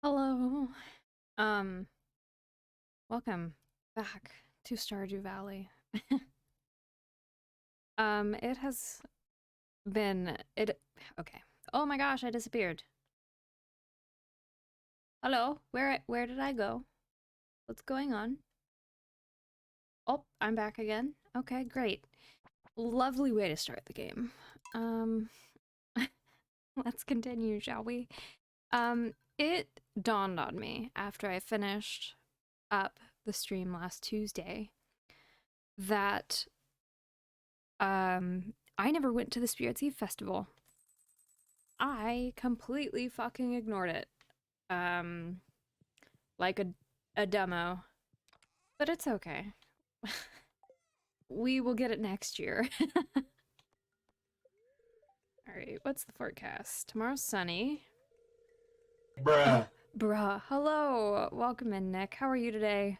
Hello. Um, Welcome back to Stardew Valley. It has been okay. Oh my gosh, I disappeared. Hello, where did I go? What's going on? Oh, I'm back again. Okay, great. Lovely way to start the game. Um, let's continue, shall we? It dawned on me after I finished up the stream last Tuesday that I never went to the Spirits Eve festival. I completely fucking ignored it. Like a demo. But it's okay. We will get it next year. Alright, what's the forecast? Tomorrow's sunny. Bruh. Bruh. Hello. Welcome in, Nick. How are you today?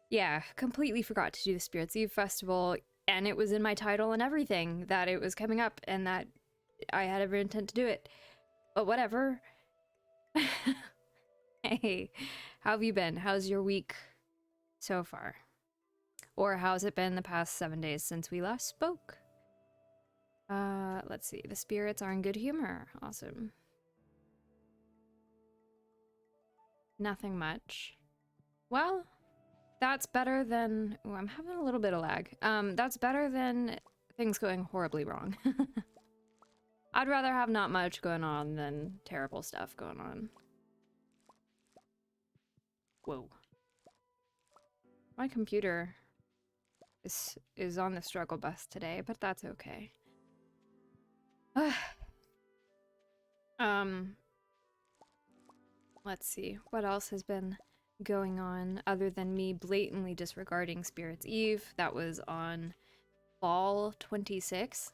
Yeah, completely forgot to do the Spirits Eve festival, and it was in my title and everything that it was coming up and that I had every intent to do it. But whatever. Hey, how have you been? How's your week so far? Or how's it been the past 7 days since we last spoke? Let's see. The spirits are in good humor. Awesome. Nothing much. Well, that's better than... Ooh, I'm having a little bit of lag. That's better than things going horribly wrong. I'd rather have not much going on than terrible stuff going on. Whoa. My computer is on the struggle bus today, but that's okay. Let's see. What else has been going on other than me blatantly disregarding Spirits Eve? That was on fall 26.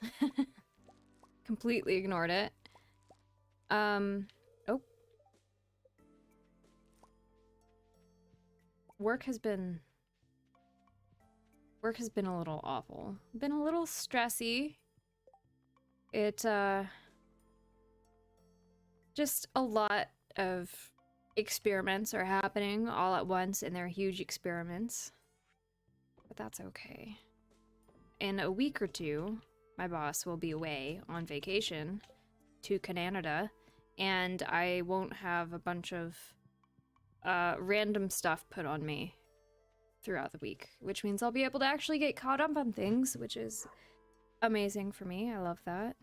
Completely ignored it. Oh. Work has been Work has been a little awful. Been a little stressy. It, just a lot of experiments are happening all at once, and they're huge experiments. But that's okay. In a week or two, my boss will be away on vacation to Canada, and I won't have a bunch of random stuff put on me throughout the week, which means I'll be able to actually get caught up on things, which is amazing for me. I love that.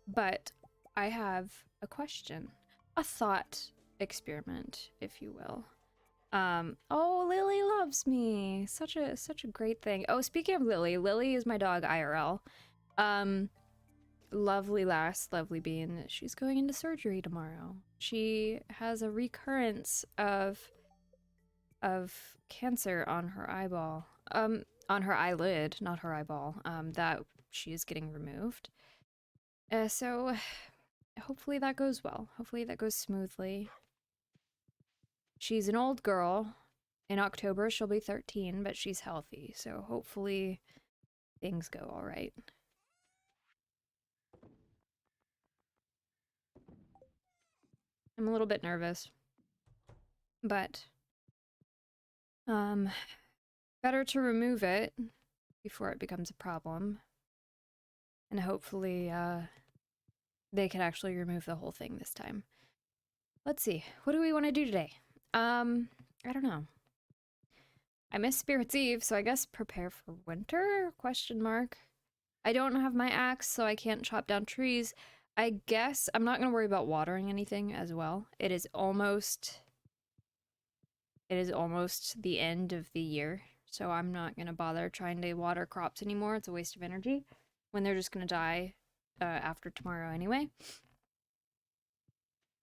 But I have a question, a thought experiment, if you will. Oh, Lily loves me. Such a great thing. Oh, speaking of Lily, Lily is my dog IRL. Lovely lass, lovely bean. She's going into surgery tomorrow. She has a recurrence of cancer on her eyeball. On her eyelid, not her eyeball. That she is getting removed. So hopefully that goes well. Hopefully that goes smoothly. She's an old girl. In October, she'll be 13, but she's healthy, so hopefully things go all right. I'm a little bit nervous, but better to remove it before it becomes a problem, and hopefully they can actually remove the whole thing this time. Let's see, what do we want to do today? I don't know. I miss Spirit's Eve, so I guess prepare for winter? Question mark. I don't have my axe, so I can't chop down trees. I guess I'm not gonna worry about watering anything as well. It is almost the end of the year, so I'm not gonna bother trying to water crops anymore. It's a waste of energy when they're just gonna die after tomorrow anyway.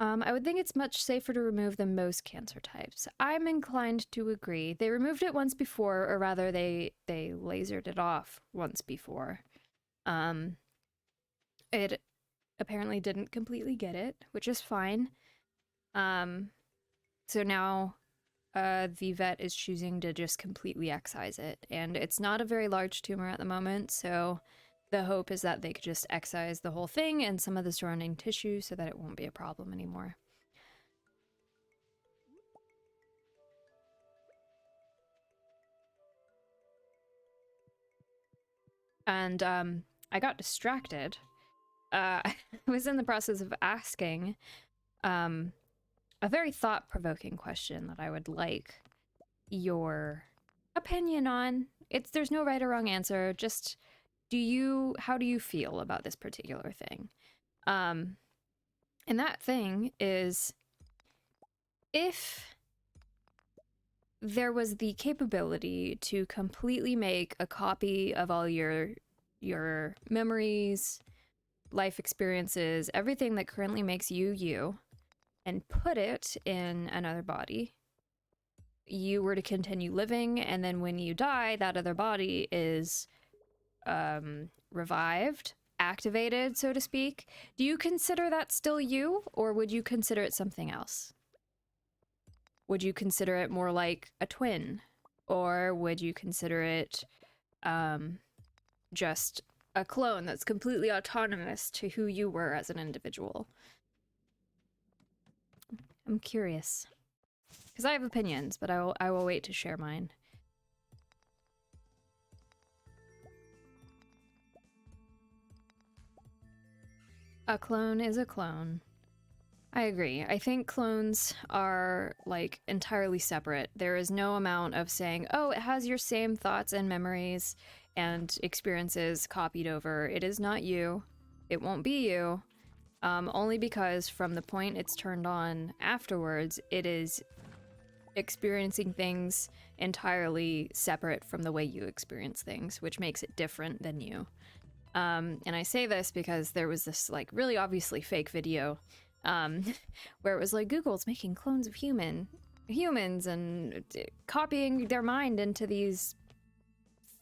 I would think it's much safer to remove than most cancer types. I'm inclined to agree. They removed it once before, or rather they lasered it off once before. It apparently didn't completely get it, which is fine. So now the vet is choosing to just completely excise it, and it's not a very large tumor at the moment, so the hope is that they could just excise the whole thing and some of the surrounding tissue so that it won't be a problem anymore. And I got distracted. I was in the process of asking a very thought-provoking question that I would like your opinion on. There's no right or wrong answer, just how do you feel about this particular thing? And that thing is, if there was the capability to completely make a copy of all your memories, life experiences, everything that currently makes you you, and put it in another body, you were to continue living, and then when you die, that other body is revived, activated, so to speak. Do you consider that still you, or would you consider it something else? Would you consider it more like a twin, or would you consider it just a clone that's completely autonomous to who you were as an individual? I'm curious, because I have opinions, but I will wait to share mine. A clone is a clone. I agree. I think clones are, like, entirely separate. There is no amount of saying, oh, it has your same thoughts and memories and experiences copied over. It is not you. It won't be you. Only because from the point it's turned on afterwards, it is experiencing things entirely separate from the way you experience things, which makes it different than you. And I say this because there was this, like, really obviously fake video where it was like Google's making clones of humans and copying their mind into these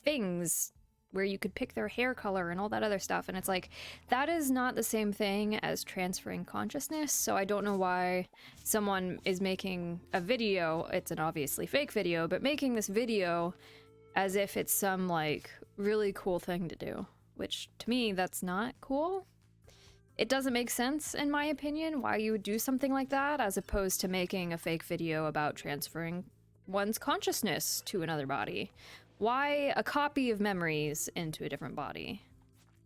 things where you could pick their hair color and all that other stuff. And it's like, that is not the same thing as transferring consciousness. So I don't know why someone is making a video, it's an obviously fake video, but making this video as if it's some like really cool thing to do, which to me, that's not cool. It doesn't make sense, in my opinion, why you would do something like that, as opposed to making a fake video about transferring one's consciousness to another body. Why a copy of memories into a different body?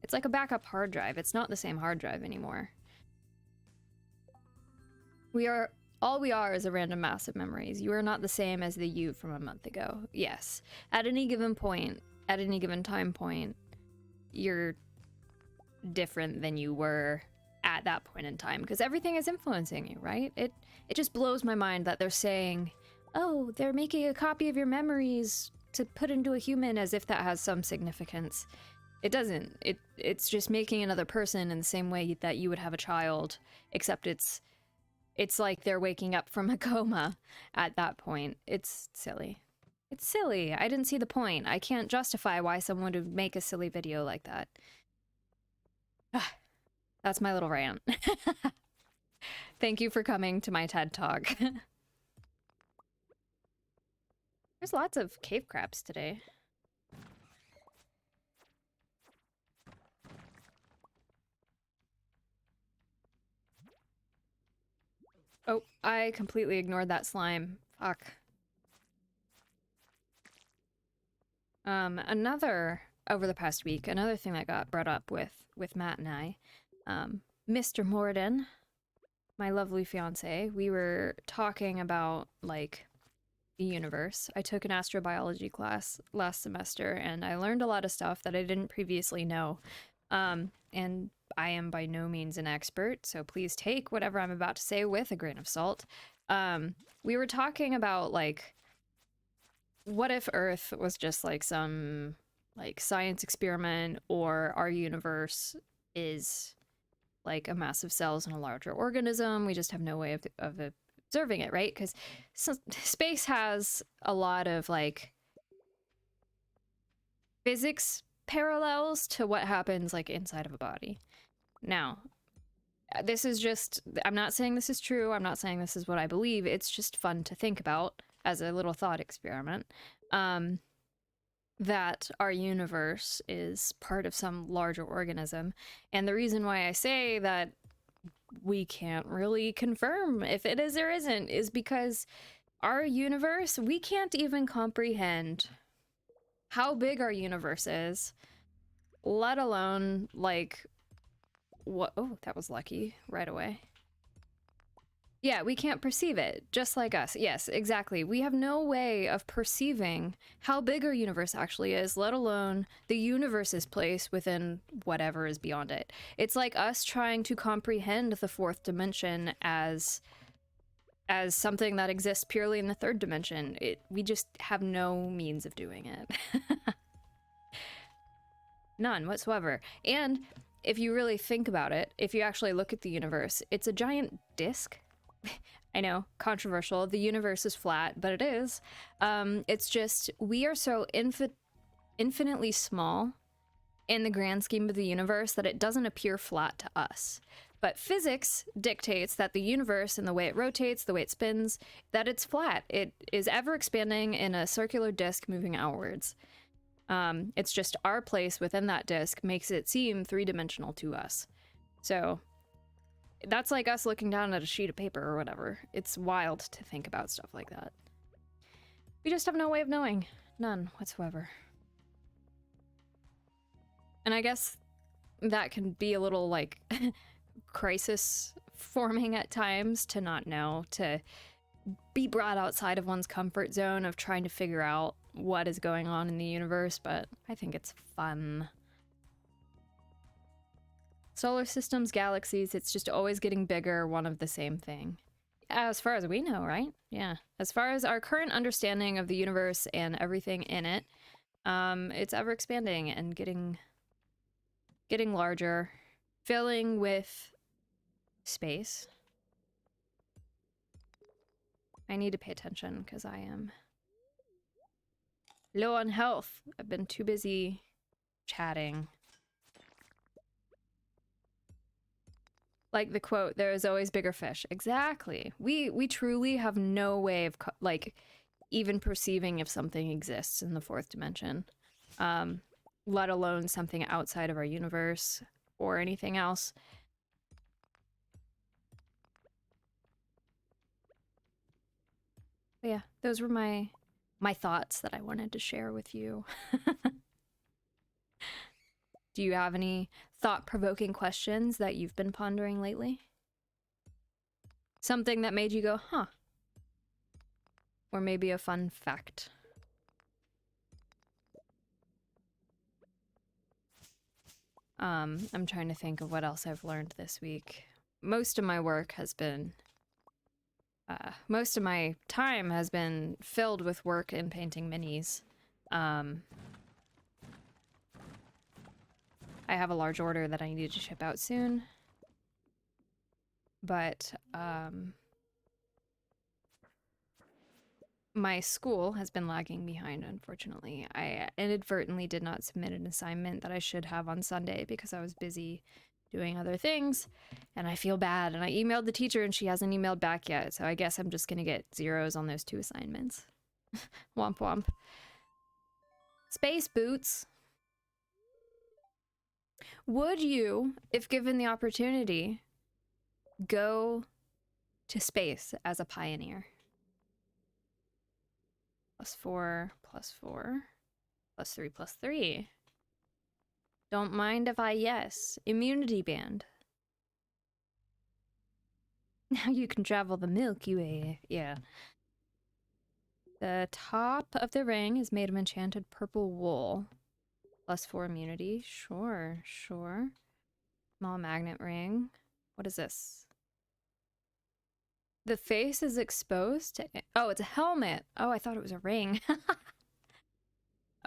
It's like a backup hard drive. It's not the same hard drive anymore. All we are is a random mass of memories. You are not the same as the you from a month ago. Yes. At any given point, at any given time point, you're different than you were at that point in time, because everything is influencing you, right? It just blows my mind that they're saying, oh, they're making a copy of your memories to put into a human, as if that has some significance. It doesn't. It's just making another person in the same way that you would have a child, except it's like they're waking up from a coma at that point. It's silly. It's silly. I didn't see the point. I can't justify why someone would make a silly video like that. That's my little rant. Thank you for coming to my TED Talk. There's lots of cave crabs today. Oh, I completely ignored that slime. Fuck. Over the past week, another thing that got brought up with Matt and I, Mr. Morden, my lovely fiance, we were talking about, like, the universe. I took an astrobiology class last semester, and I learned a lot of stuff that I didn't previously know. And I am by no means an expert, so please take whatever I'm about to say with a grain of salt. We were talking about, like, what if Earth was just like some like science experiment, or our universe is like a mass of cells in a larger organism. We just have no way of observing it, right? Because space has a lot of like physics parallels to what happens like inside of a body. Now, this is just, I'm not saying this is true. I'm not saying this is what I believe. It's just fun to think about as a little thought experiment. That our universe is part of some larger organism. And the reason why I say that we can't really confirm if it is or isn't is because our universe, we can't even comprehend how big our universe is, let alone like what. Oh, that was lucky right away. Yeah, we can't perceive it, just like us. Yes, exactly. We have no way of perceiving how big our universe actually is, let alone the universe's place within whatever is beyond it. It's like us trying to comprehend the fourth dimension as something that exists purely in the third dimension. We just have no means of doing it. None whatsoever. And if you really think about it, if you actually look at the universe, it's a giant disk. I know, controversial. The universe is flat, but it is. It's just, we are so infinitely small in the grand scheme of the universe that it doesn't appear flat to us. But physics dictates that the universe, and the way it rotates, the way it spins, that it's flat. It is ever expanding in a circular disk moving outwards. It's just our place within that disk makes it seem three-dimensional to us. So that's like us looking down at a sheet of paper or whatever. It's wild to think about stuff like that. We just have no way of knowing. None whatsoever. And I guess that can be a little, like, crisis forming at times, to not know, to be brought outside of one's comfort zone of trying to figure out what is going on in the universe, but I think it's fun. Solar systems, galaxies, it's just always getting bigger, one of the same thing. As far as we know, right? Yeah. As far as our current understanding of the universe and everything in it, it's ever expanding and getting larger, filling with space. I need to pay attention because I am low on health. I've been too busy chatting. Like the quote, there is always bigger fish. Exactly. We truly have no way of like even perceiving if something exists in the fourth dimension, let alone something outside of our universe or anything else. But yeah, those were my thoughts that I wanted to share with you. Do you have any thought-provoking questions that you've been pondering lately? Something that made you go, huh? Or maybe a fun fact. I'm trying to think of what else I've learned this week. Most of my work has been, most of my time has been filled with work in painting minis. I have a large order that I need to ship out soon. But, my school has been lagging behind, unfortunately. I inadvertently did not submit an assignment that I should have on Sunday because I was busy doing other things, and I feel bad. And I emailed the teacher and she hasn't emailed back yet, so I guess I'm just gonna get zeros on those 2 assignments. Womp womp. Space boots. Would you, if given the opportunity, go to space as a pioneer? +4, +4, +3, +3. Don't mind if I yes. Immunity band. Now you can travel the Milky Way. Yeah. The top of the ring is made of enchanted purple wool. +4 immunity. Sure, sure. Small magnet ring. What is this? The face is exposed to... Oh, it's a helmet. Oh, I thought it was a ring.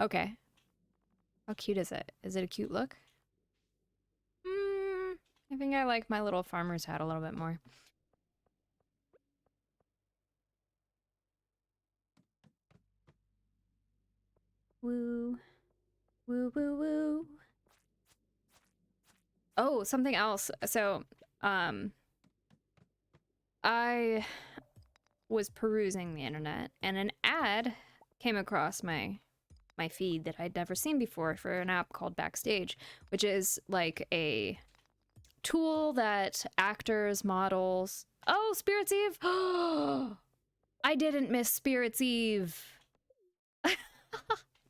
Okay. How cute is it? Is it a cute look? I think I like my little farmer's hat a little bit more. Woo. Woo, woo, woo. Oh, something else. So, I was perusing the internet and an ad came across my feed that I'd never seen before for an app called Backstage, which is like a tool that actors, models... Oh, Spirits Eve! I didn't miss Spirits Eve!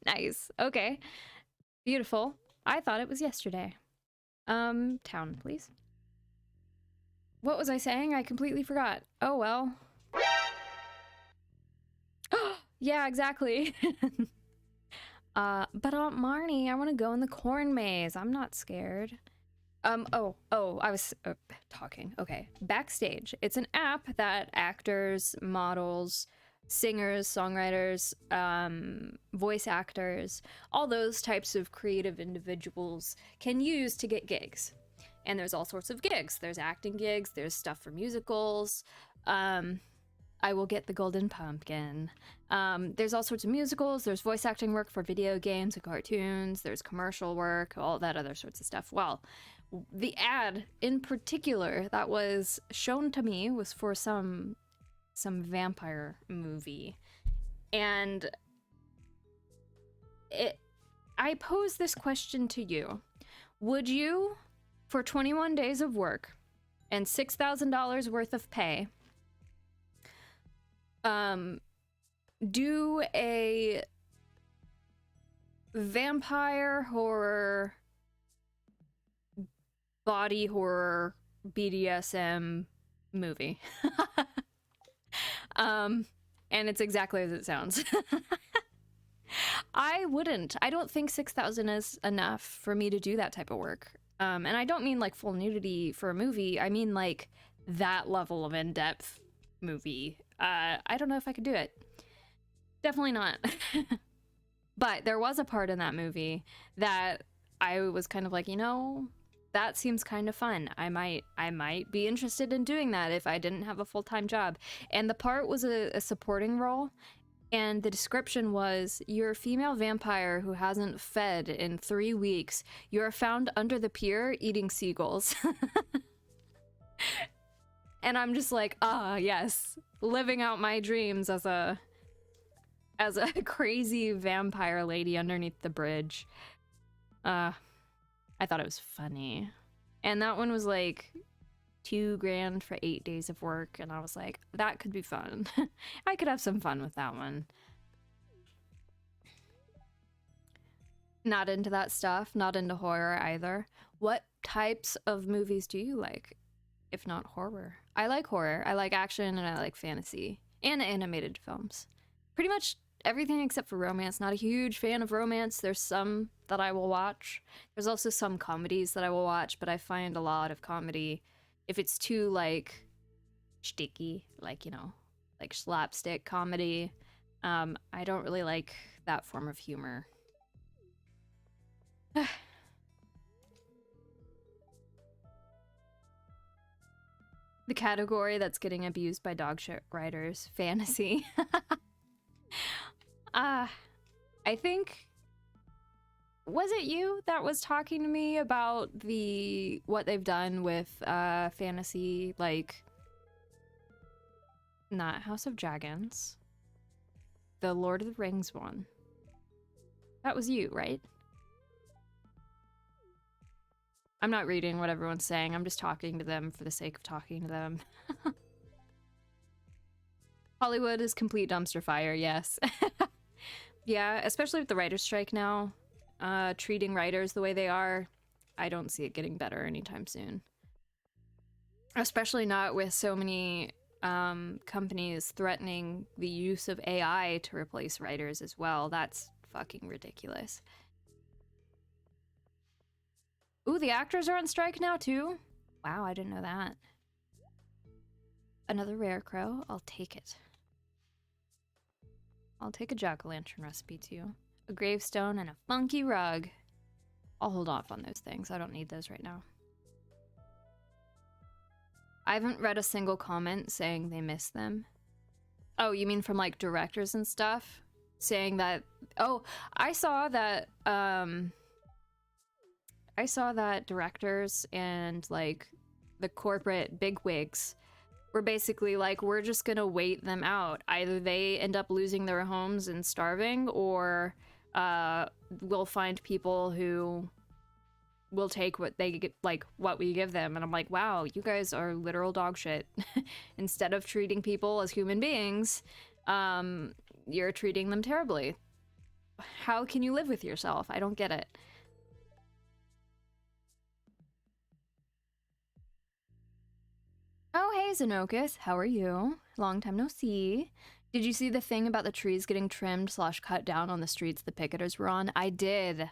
Nice. Okay. Beautiful. I thought it was yesterday. Town, please. What was I saying? I completely forgot. Oh, well. Yeah, exactly. But Aunt Marnie, I want to go in the corn maze. I'm not scared. I was talking. Okay. Backstage. It's an app that actors, models, singers, songwriters, voice actors, all those types of creative individuals can use to get gigs. And there's all sorts of gigs. There's acting gigs, there's stuff for musicals. I will get the golden pumpkin. There's all sorts of musicals, there's voice acting work for video games and cartoons, there's commercial work, all that other sorts of stuff. Well, the ad in particular that was shown to me was for some vampire movie. And I pose this question to you. Would you, for 21 days of work and $6,000 worth of pay, do a vampire horror, body horror, BDSM movie? And it's exactly as it sounds. I wouldn't. I don't think 6,000 is enough for me to do that type of work. And I don't mean like full nudity for a movie. I mean like that level of in-depth movie. I don't know if I could do it. Definitely not. But there was a part in that movie that I was kind of like, you know, that seems kind of fun. I might be interested in doing that if I didn't have a full-time job. And the part was a supporting role. And the description was, you're a female vampire who hasn't fed in 3 weeks. You are found under the pier eating seagulls. And I'm just like, ah, yes, living out my dreams as a crazy vampire lady underneath the bridge. I thought it was funny. And that one was like $2,000 for 8 days of work, and I was like, that could be fun. I could have some fun with that one. Not into that stuff, not into horror either. What types of movies do you like, if not horror? I like horror, I like action, and I like fantasy, and animated films. Pretty much everything except for romance. Not a huge fan of romance. There's some that I will watch. There's also some comedies that I will watch, but I find a lot of comedy, if it's too, like, sticky, like, you know, like slapstick comedy, I don't really like that form of humor. The category that's getting abused by dog shit writers, fantasy. I think, was it you that was talking to me about what they've done with fantasy, like, not House of Dragons, the Lord of the Rings one? That was you, right? I'm not reading what everyone's saying, I'm just talking to them for the sake of talking to them. Hollywood is complete dumpster fire, yes. Yeah, especially with the writer's strike now. Treating writers the way they are, I don't see it getting better anytime soon. Especially not with so many companies threatening the use of AI to replace writers as well. That's fucking ridiculous. Ooh, the actors are on strike now too? Wow, I didn't know that. Another rare crow? I'll take it. I'll take a jack-o'-lantern recipe too. A gravestone and a funky rug. I'll hold off on those things. I don't need those right now. I haven't read a single comment saying they miss them. Oh, you mean from like directors and stuff? Saying that, oh, I saw that directors and like the corporate bigwigs were basically like, we're just gonna wait them out. Either they end up losing their homes and starving, or we'll find people who will take what they get, like what we give them. And I'm like, wow, you guys are literal dog shit. Instead of treating people as human beings, you're treating them terribly. How can you live with yourself? I don't get it. Oh, hey, Xenocus. How are you? Long time no see. Did you see the thing about the trees getting trimmed / cut down on the streets the picketers were on? I did.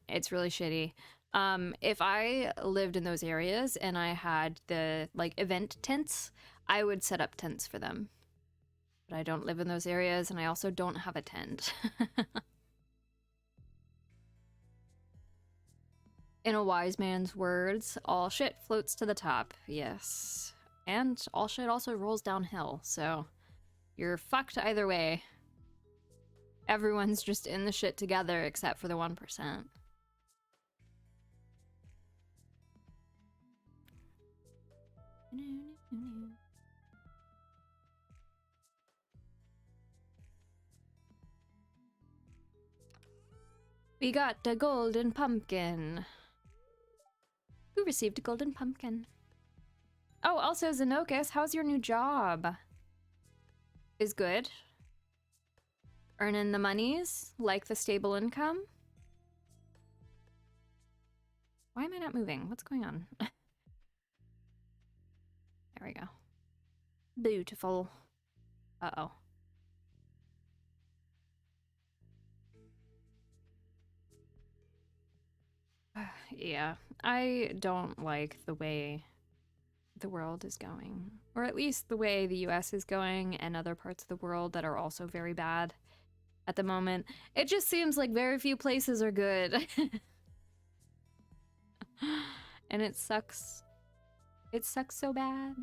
It's really shitty. If I lived in those areas and I had the, like, event tents, I would set up tents for them. But I don't live in those areas, and I also don't have a tent. In a wise man's words, all shit floats to the top. Yes. And all shit also rolls downhill, so you're fucked either way. Everyone's just in the shit together except for the 1%. We got a golden pumpkin. Who received a golden pumpkin? Oh, also Xenocus, how's your new job? Is good? Earning the monies? Like the stable income? Why am I not moving? What's going on? There we go. Beautiful. Uh-oh. Yeah, I don't like the way the world is going. Or at least the way the US is going and other parts of the world that are also very bad at the moment. It just seems like very few places are good. And it sucks. It sucks so bad.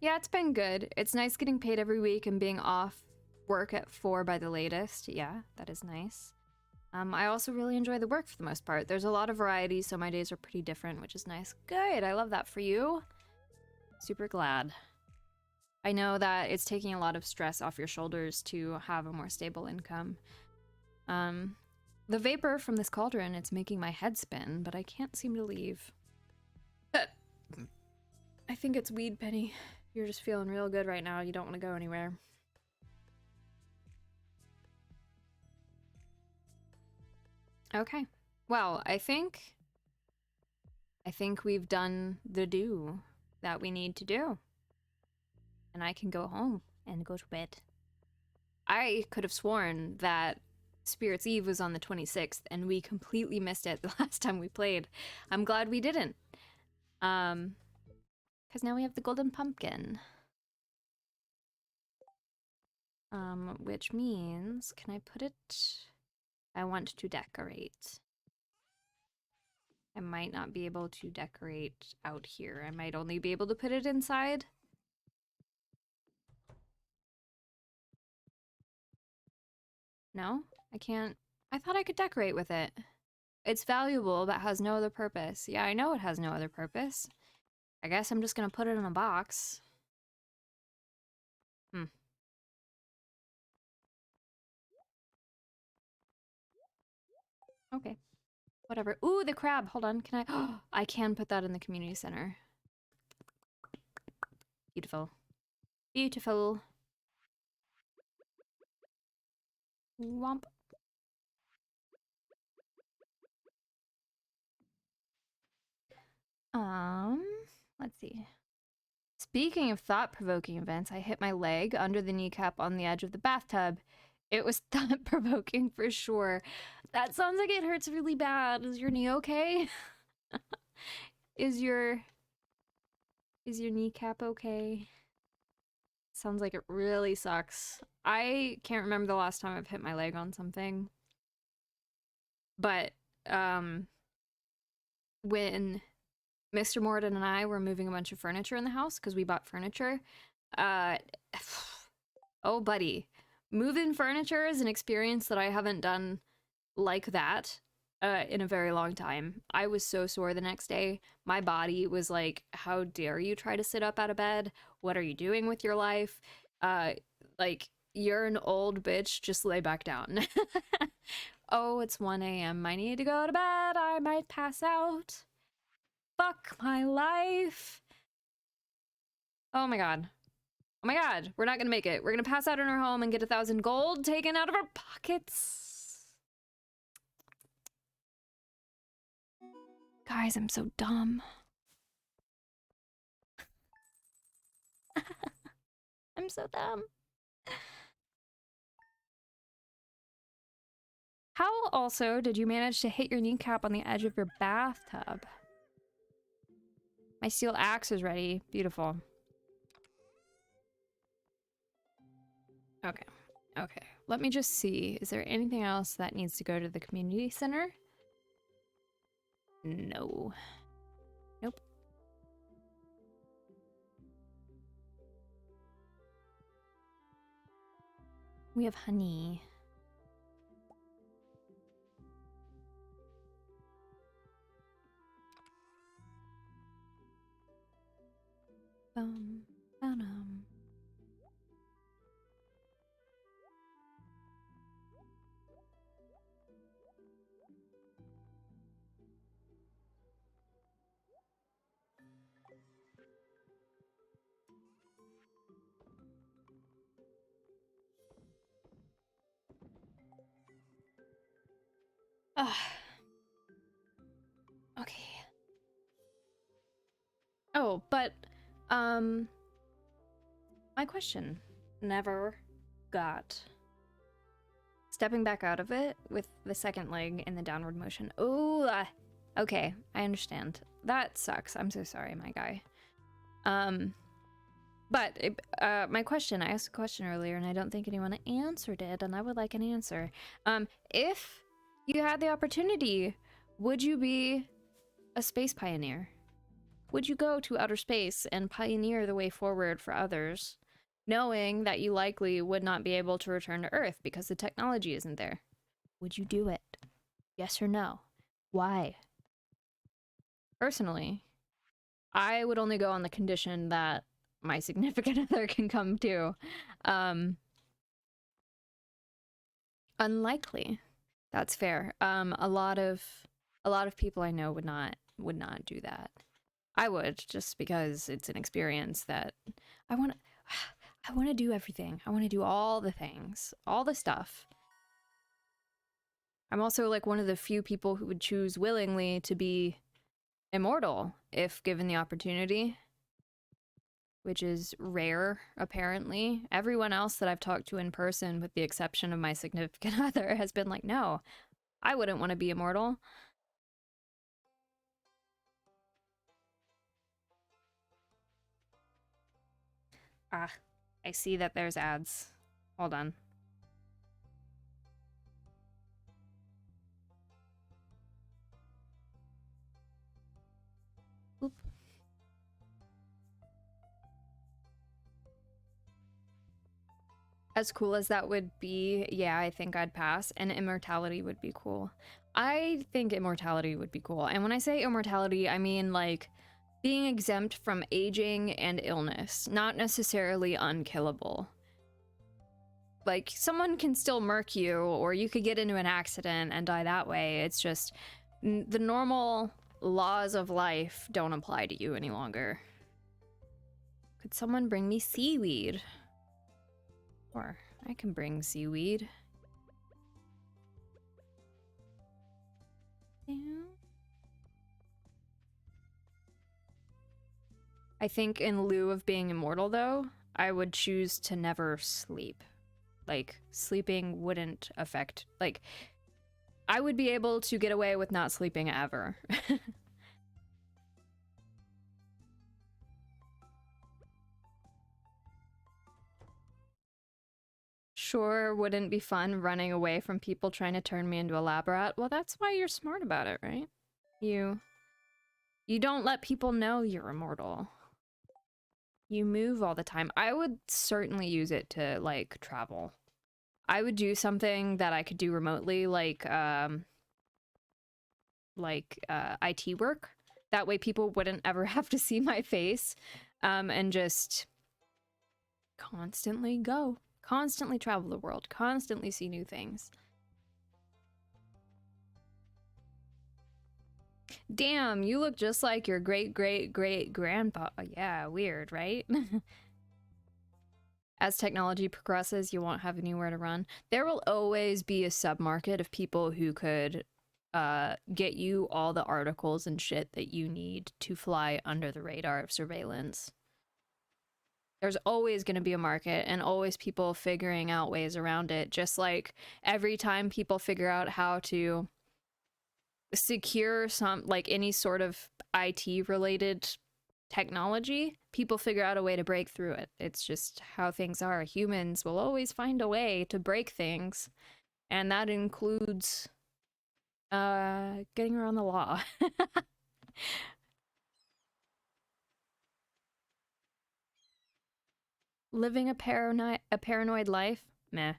Yeah, it's been good. It's nice getting paid every week and being off work at 4 by the latest. Yeah, that is nice. I also really enjoy the work for the most part. There's a lot of variety, so my days are pretty different, which is nice. Good, I love that for you. Super glad. I know that it's taking a lot of stress off your shoulders to have a more stable income. The vapor from this cauldron, it's making my head spin, but I can't seem to leave. I think it's weed, Penny. You're just feeling real good right now. You don't want to go anywhere. Okay. Well, I think we've done the do that we need to do. And I can go home and go to bed. I could have sworn that Spirit's Eve was on the 26th and we completely missed it the last time we played. I'm glad we didn't. Because now we have the golden pumpkin. Which means, can I put it? I want to decorate. I might not be able to decorate out here. I might only be able to put it inside. No, I can't. I thought I could decorate with it. It's valuable, but has no other purpose. Yeah, I know it has no other purpose. I guess I'm just gonna put it in a box. Okay. Whatever. Ooh, the crab. Hold on. Can I? I can put that in the community center. Beautiful. Beautiful. Womp. Let's see. Speaking of thought-provoking events, I hit my leg under the kneecap on the edge of the bathtub. It was thought-provoking for sure. That sounds like it hurts really bad. Is your knee okay? Is your kneecap okay? Sounds like it really sucks. I can't remember the last time I've hit my leg on something. But when Mr. Morden and I were moving a bunch of furniture in the house because we bought furniture, oh buddy, moving furniture is an experience that I haven't done like that in a very long time. I was so sore the next day. My body was like, how dare you try to sit up out of bed? What are you doing with your life? Like, you're an old bitch, just lay back down. Oh, it's 1 a.m. I need to go to bed. I might pass out. Fuck my life. Oh my god. Oh my god, we're not gonna make it. We're gonna pass out in our home and get 1,000 gold taken out of our pockets. Guys, I'm so dumb. I'm so dumb. How also did you manage to hit your kneecap on the edge of your bathtub? My steel axe is ready. Beautiful. Okay. Okay. Let me just see. Is there anything else that needs to go to the community center? No. Nope. We have honey. Bum, ba-dum. Okay. Oh, but, my question never got. Stepping back out of it with the second leg in the downward motion. Ooh, okay, I understand. That sucks. I'm so sorry, my guy. But my question, I asked a question earlier and I don't think anyone answered it, and I would like an answer. If you had the opportunity, would you be a space pioneer? would you go to outer space and pioneer the way forward for others, knowing that you likely would not be able to return to Earth because the technology isn't there? Would you do it? Yes or no? Why? Personally, I would only go on the condition that my significant other can come too. Unlikely. That's fair. A lot of people I know would not do that. I would, just because it's an experience that I want to I want to do everything. I want to do all the things, all the stuff. I'm also like one of the few people who would choose willingly to be immortal if given the opportunity, which is rare, apparently. Everyone else that I've talked to in person, with the exception of my significant other, has been like, no, I wouldn't want to be immortal. Ah, I see that there's ads. Hold on. Oop. As cool as that would be, yeah, I think I'd pass. And immortality would be cool. I think immortality would be cool. And when I say immortality, I mean like being exempt from aging and illness, not necessarily unkillable. Like, someone can still murk you, or you could get into an accident and die that way. It's just the normal laws of life don't apply to you any longer. Could someone bring me seaweed? Or I can bring seaweed. Yeah. I think in lieu of being immortal, though, I would choose to never sleep. Like, sleeping wouldn't affect... Like, I would be able to get away with not sleeping ever. Sure, wouldn't be fun running away from people trying to turn me into a lab rat. Well, that's why you're smart about it, right? You don't let people know you're immortal. You move all the time. I would certainly use it to, like, travel. I would do something that I could do remotely, like IT work. That way people wouldn't ever have to see my face, and just constantly go. Constantly travel the world. Constantly see new things. Damn, you look just like your great-great-great-grandpa. Yeah, weird, right? As technology progresses, you won't have anywhere to run. There will always be a submarket of people who could get you all the articles and shit that you need to fly under the radar of surveillance. There's always going to be a market and always people figuring out ways around it. Just like every time people figure out how to secure some, like any sort of IT related technology, people figure out a way to break through it. It's just how things are. Humans will always find a way to break things, and that includes getting around the law. Living a paranoid life? Meh.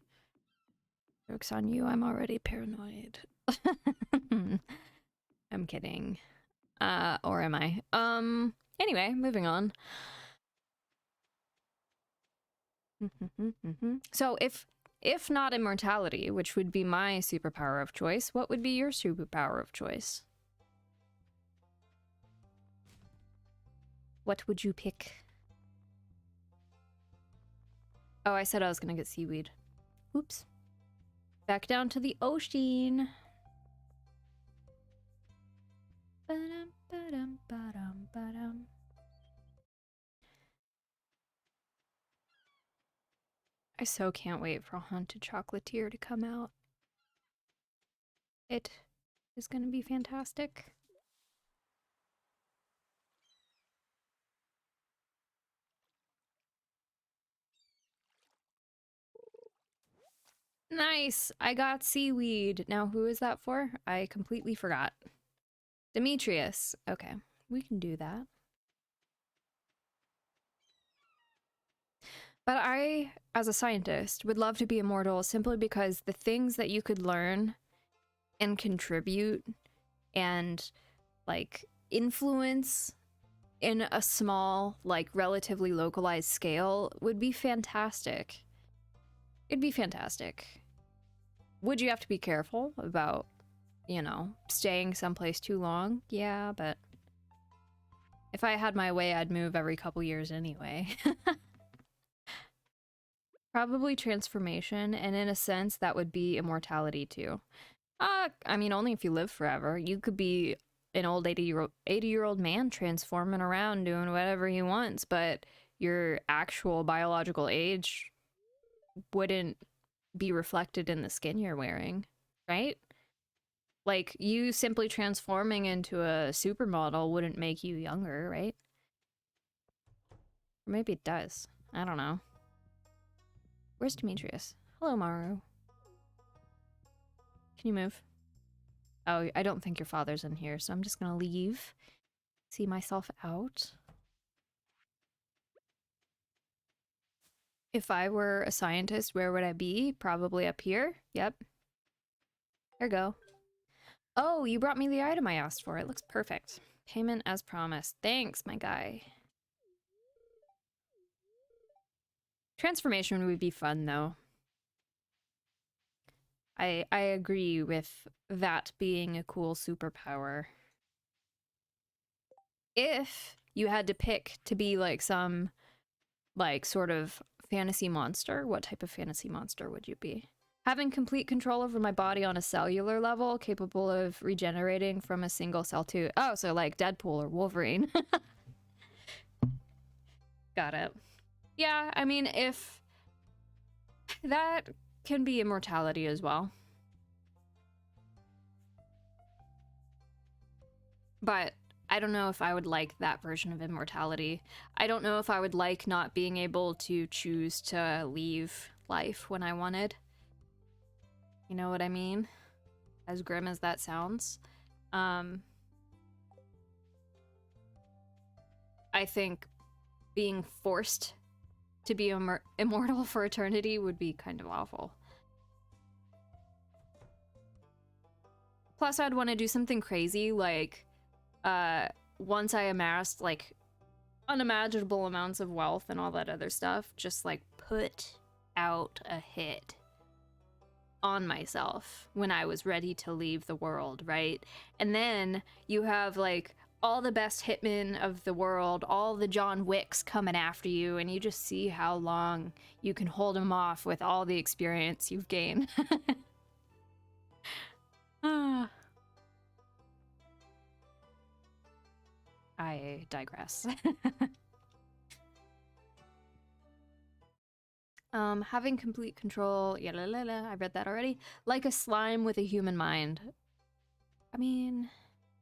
Joke's on you, I'm already paranoid. I'm kidding. Or am I? Anyway, moving on. So if not immortality, which would be my superpower of choice, what would be your superpower of choice? What would you pick? Oh, I said I was gonna get seaweed. Oops. Back down to the ocean. Ba-dum, ba-dum, ba-dum, ba-dum. I so can't wait for Haunted Chocolatier to come out. It is gonna be fantastic. Nice! I got seaweed. Now who is that for? I completely forgot. Demetrius. Okay, we can do that. But I, as a scientist, would love to be immortal simply because the things that you could learn and contribute and, like, influence in a small, like, relatively localized scale would be fantastic. It'd be fantastic. Would you have to be careful about, you know, staying someplace too long? Yeah, but if I had my way, I'd move every couple years anyway. Probably transformation, and in a sense, that would be immortality too. I mean, only if you live forever. You could be an old 80-year-old man transforming around doing whatever he wants, but your actual biological age wouldn't be reflected in the skin you're wearing, right? Like, you simply transforming into a supermodel wouldn't make you younger, right? Or maybe it does. I don't know. Where's Demetrius? Hello, Maru. Can you move? Oh, I don't think your father's in here, so I'm just gonna leave. See myself out. If I were a scientist, where would I be? Probably up here. Yep. There you go. Oh, you brought me the item I asked for. It looks perfect. Payment as promised. Thanks, my guy. Transformation would be fun, though. I agree with that being a cool superpower. If you had to pick to be like some, like, sort of fantasy monster, what type of fantasy monster would you be? Having complete control over my body on a cellular level, capable of regenerating from a single cell to... Oh, so like Deadpool or Wolverine. Got it. Yeah, I mean, if... That can be immortality as well. But I don't know if I would like that version of immortality. I don't know if I would like not being able to choose to leave life when I wanted. You know what I mean? As grim as that sounds. I think being forced to be immortal for eternity would be kind of awful. Plus, I'd want to do something crazy, like, once I amassed, like, unimaginable amounts of wealth and all that other stuff, just, like, put out a hit on myself when I was ready to leave the world, right? And then you have, like, all the best hitmen of the world, all the John Wicks coming after you, and you just see how long you can hold them off with all the experience you've gained. I digress. Having complete control, yeah, I read that already. Like a slime with a human mind. I mean,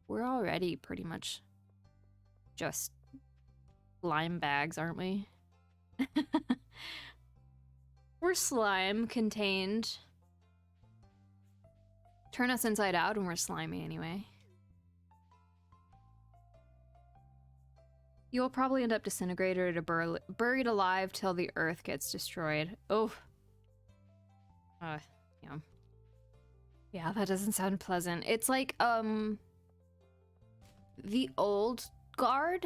we're already pretty much just slime bags, aren't we? We're slime contained. Turn us inside out and we're slimy anyway. You'll probably end up disintegrated or buried alive till the earth gets destroyed. Oh. Yeah. Yeah, that doesn't sound pleasant. It's like, The Old Guard?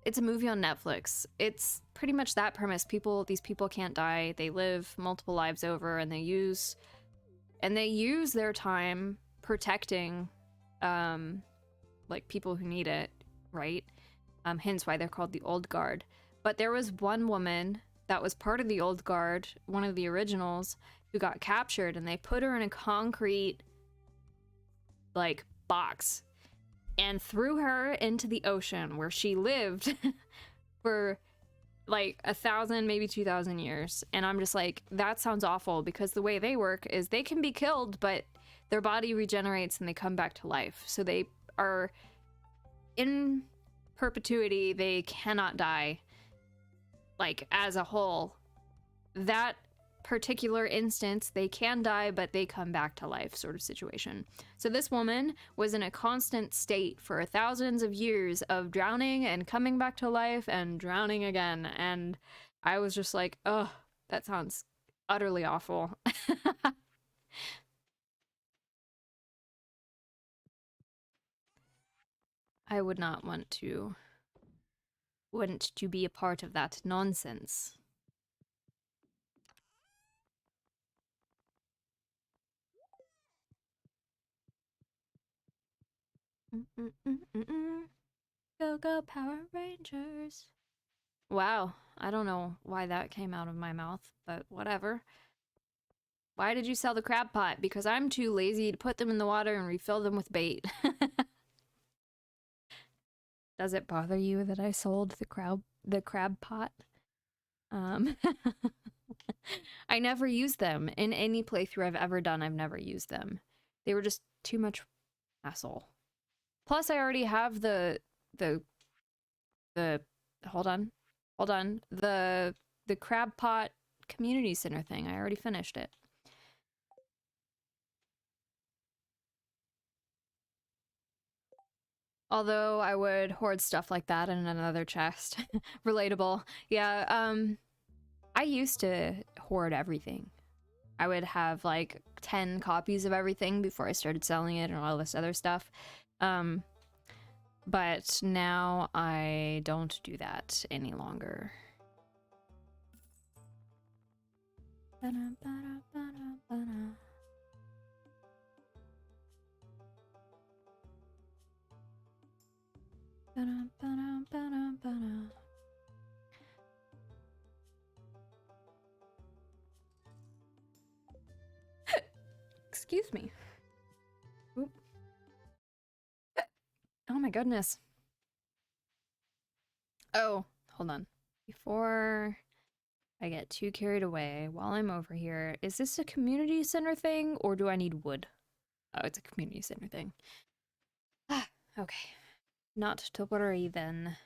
It's a movie on Netflix. It's pretty much that premise. These people can't die. They live multiple lives over, and they use their time protecting, like, people who need it, right? Hence why they're called the Old Guard. But there was one woman that was part of the Old Guard, one of the originals, who got captured, and they put her in a concrete, like, box and threw her into the ocean, where she lived for like 1,000, maybe 2,000 years. And I'm just like, that sounds awful, because the way they work is they can be killed, but their body regenerates and they come back to life. So they are in perpetuity. They cannot die, like, as a whole. That particular instance, they can die, but they come back to life, sort of situation. So this woman was in a constant state for thousands of years of drowning and coming back to life and drowning again. And I was just like, ugh, that sounds utterly awful. I would not want to be a part of that nonsense. Go go Power Rangers. Wow, I don't know why that came out of my mouth, but whatever. Why did you sell the crab pot? Because I'm too lazy to put them in the water and refill them with bait. Does it bother you that I sold the crab pot? Um I never used them. In any playthrough I've ever done, I've never used them. They were just too much hassle. Plus I already have the the hold on. Hold on. The crab pot community center thing. I already finished it. Although I would hoard stuff like that in another chest. Relatable. Yeah, I used to hoard everything. I would have like 10 copies of everything before I started selling it and all this other stuff. But now I don't do that any longer. Excuse me. Oop. Oh my goodness. Oh, hold on. Before I get too carried away while I'm over here, is this a community center thing or do I need wood? Oh, it's a community center thing. Okay. Not to worry then.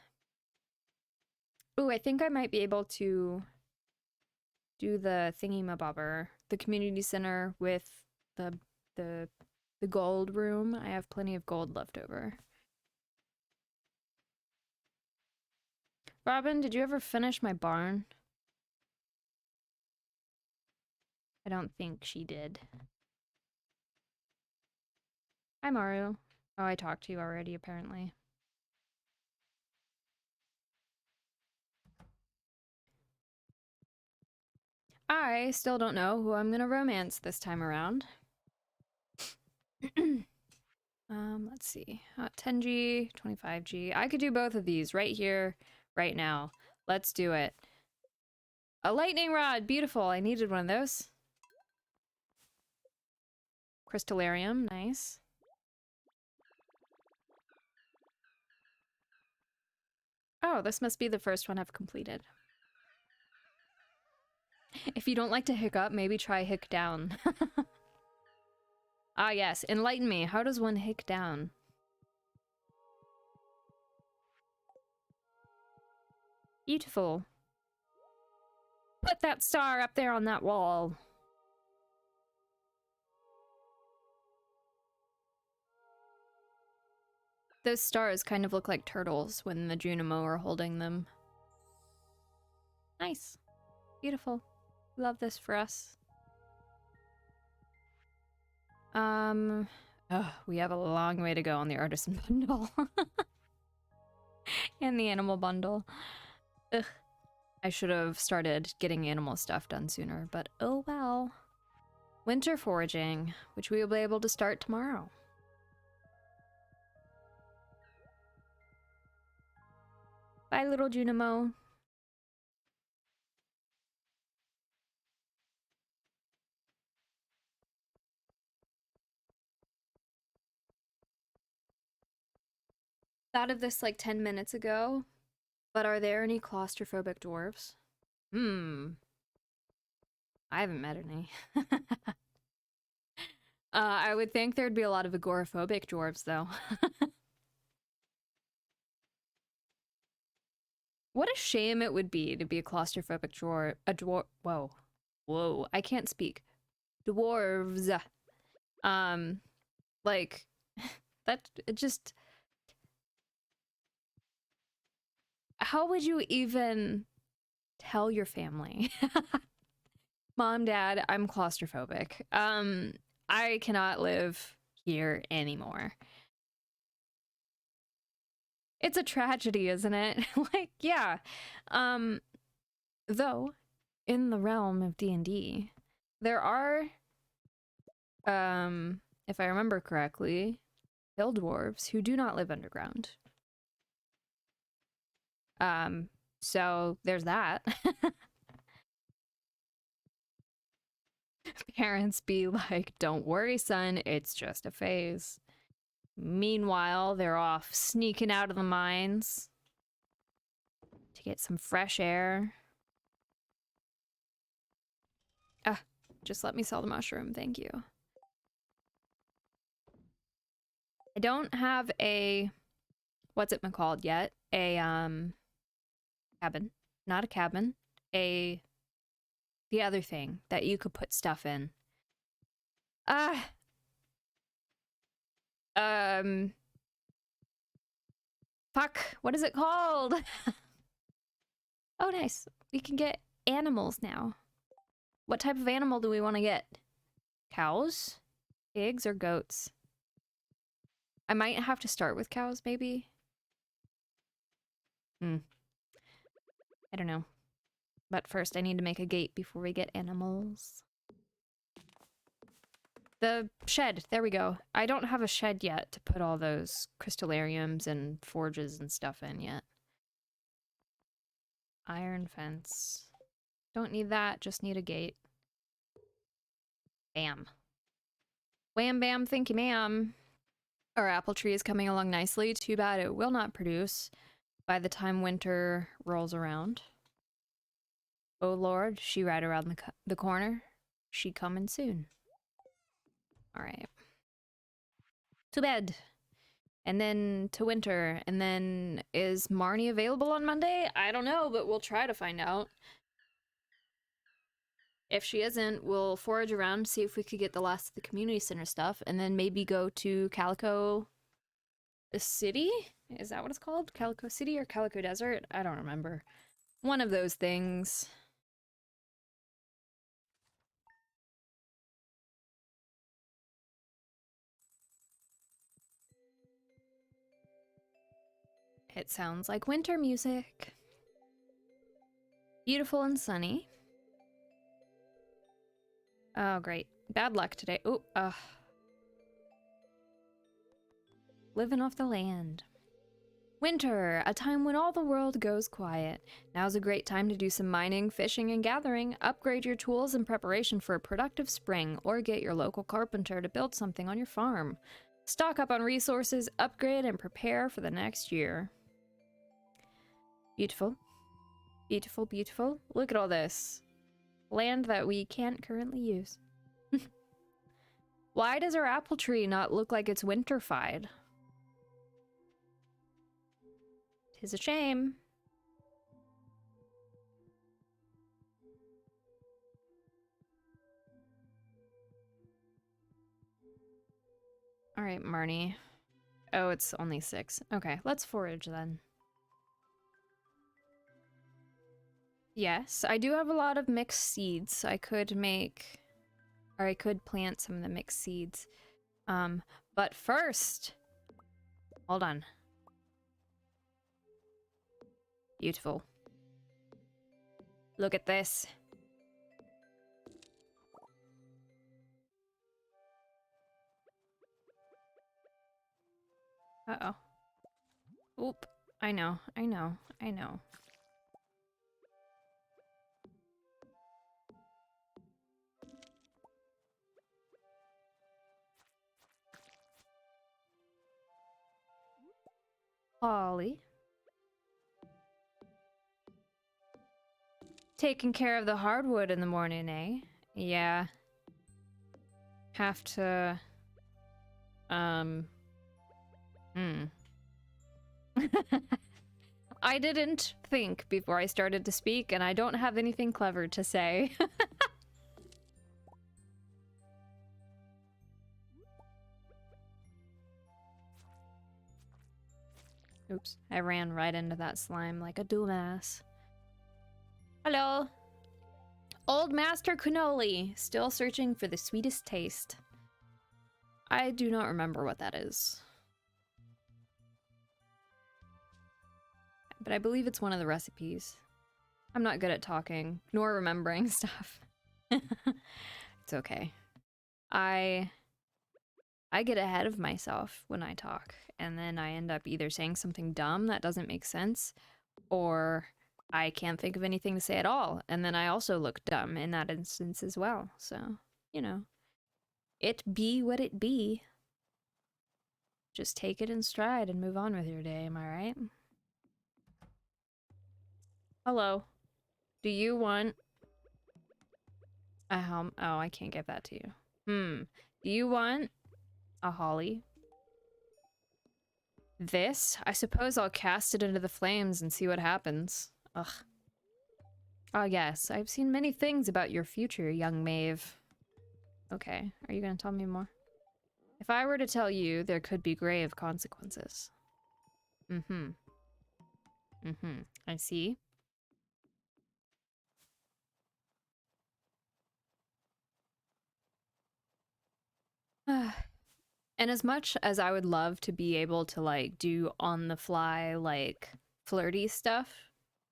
Ooh, I think I might be able to do the thingy-mabobber, the community center with the the the gold room. I have plenty of gold left over. Robin, did you ever finish my barn? I don't think she did. Hi, Maru. Oh, I talked to you already, apparently. I still don't know who I'm gonna romance this time around. Let's see. 10G, 25G. I could do both of these right here, right now. Let's do it. A lightning rod! Beautiful. I needed one of those. Crystallarium. Nice. Oh, this must be the first one I've completed. If you don't like to hiccup, maybe try hick down. Ah, yes. Enlighten me. How does one hick down? Beautiful. Put that star up there on that wall. Those stars kind of look like turtles when the Junimo are holding them. Nice. Beautiful. Love this for us. Oh, we have a long way to go on the artisan bundle. And the animal bundle. Ugh. I should have started getting animal stuff done sooner, but oh well. Winter foraging, which we will be able to start tomorrow. Bye, little Junimo. Thought of this like 10 minutes ago, but are there any claustrophobic dwarves? I haven't met any. I would think there'd be a lot of agoraphobic dwarves, though. What a shame it would be to be a claustrophobic whoa. Whoa, I can't speak. Dwarves. Like, that, it just... How would you even Tell your family. Mom, Dad, I'm claustrophobic. I cannot live here anymore. It's a tragedy, isn't it? Like, yeah. Though, in the realm of D&D, there are, if I remember correctly, hill dwarves who do not live underground. So there's that. Parents be like, don't worry, son, it's just a phase. Meanwhile, they're off sneaking out of the mines to get some fresh air. Ah, just let me sell the mushroom, thank you. I don't have a, what's it been called yet? A, cabin. Not a cabin. The other thing that you could put stuff in. Fuck, what is it called? Oh, nice. We can get animals now. What type of animal do we want to get? Cows? Pigs or goats? I might have to start with cows, maybe? I don't know. But first, I need to make a gate before we get animals. The shed, there we go. I don't have a shed yet to put all those crystallariums and forges and stuff in yet. Iron fence. Don't need that, just need a gate. Bam. Wham bam, thank you ma'am. Our apple tree is coming along nicely. Too bad it will not produce by the time winter rolls around. Oh lord, she right around the corner. She coming soon. Alright. To bed. And then to winter. And then is Marnie available on Monday? I don't know, but we'll try to find out. If she isn't, we'll forage around, see if we could get the last of the community center stuff, and then maybe go to Calico City? Is that what it's called? Calico City or Calico Desert? I don't remember. One of those things. It sounds like winter music. Beautiful and sunny. Oh, great. Bad luck today. Oh, living off the land. Winter, a time when all the world goes quiet. Now's a great time to do some mining, fishing, and gathering. Upgrade your tools in preparation for a productive spring, or get your local carpenter to build something on your farm. Stock up on resources, upgrade, and prepare for the next year. Beautiful. Beautiful, beautiful. Look at all this. Land that we can't currently use. Why does our apple tree not look like it's winterfied? 'Tis a shame. Alright, Marnie. Oh, it's only 6. Okay, let's forage then. Yes, I do have a lot of mixed seeds. I could make... or I could plant some of the mixed seeds. But first... Hold on. Beautiful. Look at this. Uh-oh. Oop. I know, I know, I know. Holly. Taking care of the hardwood in the morning, eh? Yeah. Have to... I didn't think before I started to speak, and I don't have anything clever to say. Oops, I ran right into that slime like a dumbass. Hello. Old Master Cannoli. Still searching for the sweetest taste. I do not remember what that is. But I believe it's one of the recipes. I'm not good at talking, nor remembering stuff. It's okay. I get ahead of myself when I talk, and then I end up either saying something dumb that doesn't make sense, or I can't think of anything to say at all, and then I also look dumb in that instance as well. So, you know, it be what it be. Just take it in stride and move on with your day, am I right? Hello. Do you want a helm? Oh, I can't give that to you. Do you want a holly? This? I suppose I'll cast it into the flames and see what happens. Ugh. Ah, yes, I've seen many things about your future, young Maeve. Okay, are you gonna tell me more? If I were to tell you, there could be grave consequences. I see. And as much as I would love to be able to, like, do on-the-fly, like, flirty stuff,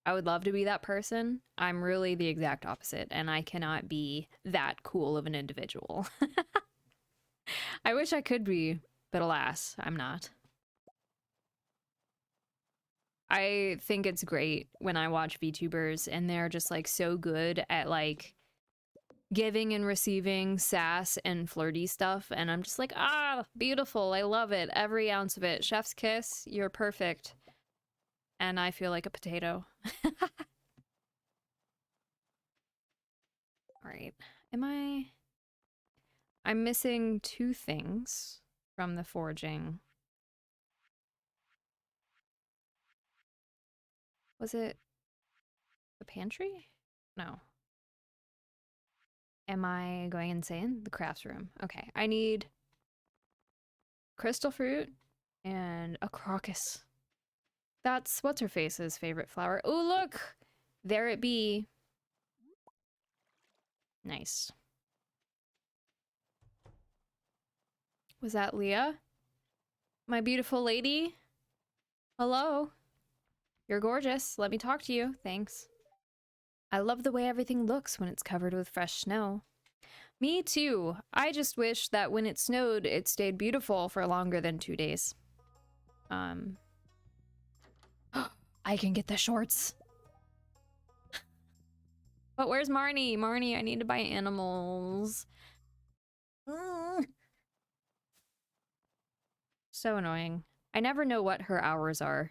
I would love to be that person. I'm really the exact opposite, and I cannot be that cool of an individual. I wish I could be, but alas, I'm not. I think it's great when I watch VTubers and they're just, like, so good at, like, giving and receiving sass and flirty stuff, and I'm just like, ah, beautiful, I love it, every ounce of it. Chef's kiss, you're perfect. And I feel like a potato. Alright, I'm missing 2 things from the foraging. Was it the pantry? No. Am I going insane? The crafts room. Okay, I need crystal fruit and a crocus. That's what's-her-face's favorite flower. Oh, look! There it be. Nice. Was that Leah? My beautiful lady? Hello? You're gorgeous. Let me talk to you. Thanks. I love the way everything looks when it's covered with fresh snow. Me too. I just wish that when it snowed, it stayed beautiful for longer than 2 days. I can get the shorts. But where's Marnie? Marnie, I need to buy animals. So annoying. I never know what her hours are.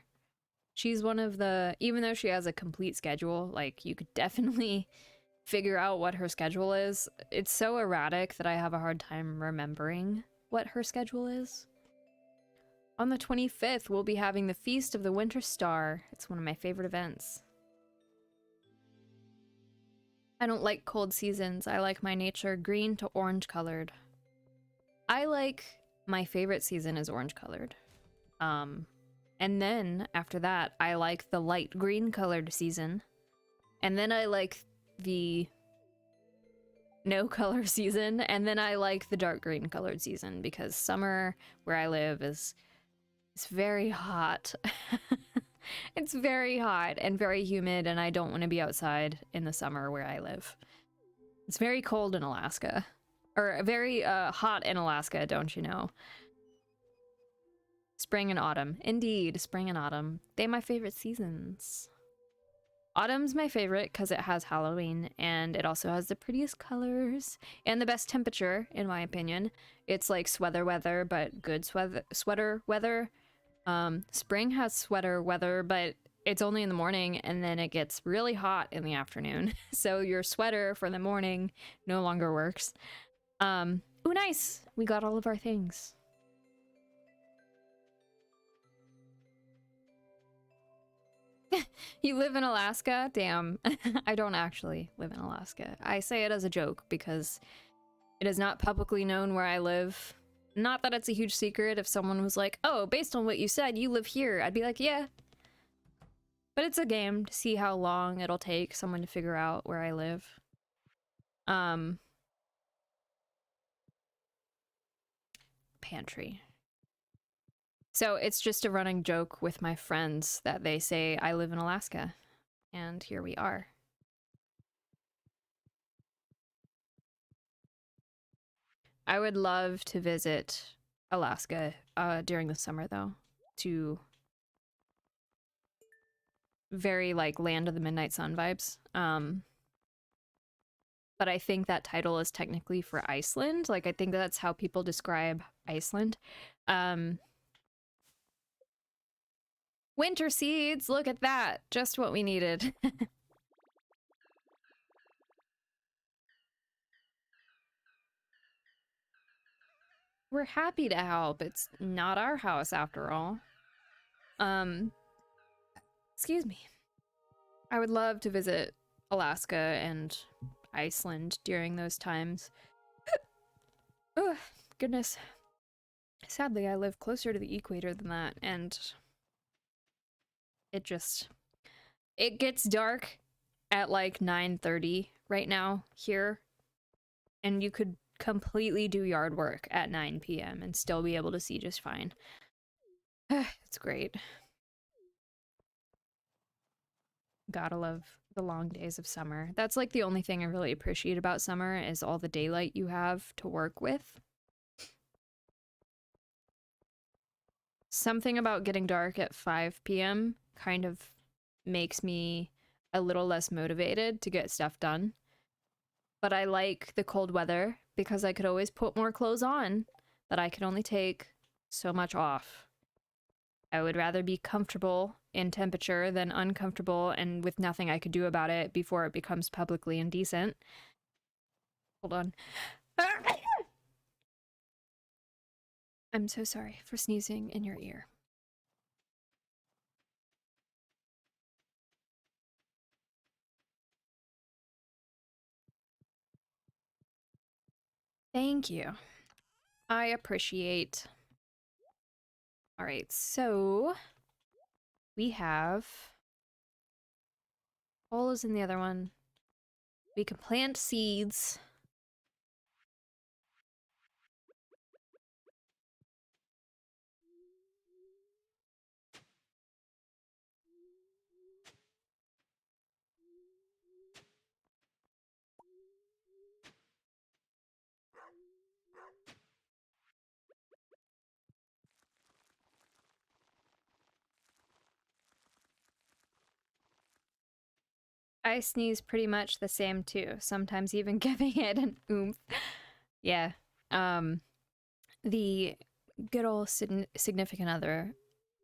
She's one of the, even though she has a complete schedule, like, you could definitely figure out what her schedule is. It's so erratic that I have a hard time remembering what her schedule is. On the 25th, we'll be having the Feast of the Winter Star. It's one of my favorite events. I don't like cold seasons. I like my nature green to orange colored. I like, my favorite season is orange colored. And then after that, I like the light green colored season. And then I like the no color season. And then I like the dark green colored season because summer where I live is very hot. It's very hot and very humid, and I don't want to be outside in the summer where I live. It's very cold in Alaska. Or very hot in Alaska, don't you know? Spring and autumn. Indeed, spring and autumn. They're my favorite seasons. Autumn's my favorite because it has Halloween, and it also has the prettiest colors and the best temperature, in my opinion. It's like sweater weather, but good sweater weather. Spring has sweater weather, but it's only in the morning, and then it gets really hot in the afternoon. So your sweater for the morning no longer works. Ooh, nice! We got all of our things. You live in Alaska? Damn. I don't actually live in Alaska. I say it as a joke because it is not publicly known where I live. Not that it's a huge secret. If someone was like, oh, based on what you said, you live here, I'd be like, yeah. But it's a game to see how long it'll take someone to figure out where I live. Pantry. So it's just a running joke with my friends that they say I live in Alaska. And here we are. I would love to visit Alaska during the summer, though, to very, like, Land of the Midnight Sun vibes. But I think that title is technically for Iceland. Like, I think that's how people describe Iceland. Winter seeds, look at that. Just what we needed. We're happy to help. It's not our house after all. Excuse me. I would love to visit Alaska and Iceland during those times. Oh, goodness. Sadly, I live closer to the equator than that, and it gets dark at like 9:30 right now here, and you could completely do yard work at 9 p.m. and still be able to see just fine. It's great. Gotta love the long days of summer. That's like the only thing I really appreciate about summer is all the daylight you have to work with. Something about getting dark at 5 p.m. kind of makes me a little less motivated to get stuff done. But I like the cold weather because I could always put more clothes on, but I could only take so much off. I would rather be comfortable in temperature than uncomfortable and with nothing I could do about it before it becomes publicly indecent. Hold on. I'm so sorry for sneezing in your ear. Thank you. I appreciate. All right, so we have hole is in the other one. We can plant seeds. I sneeze pretty much the same too, sometimes even giving it an oomph. Yeah. The good old significant other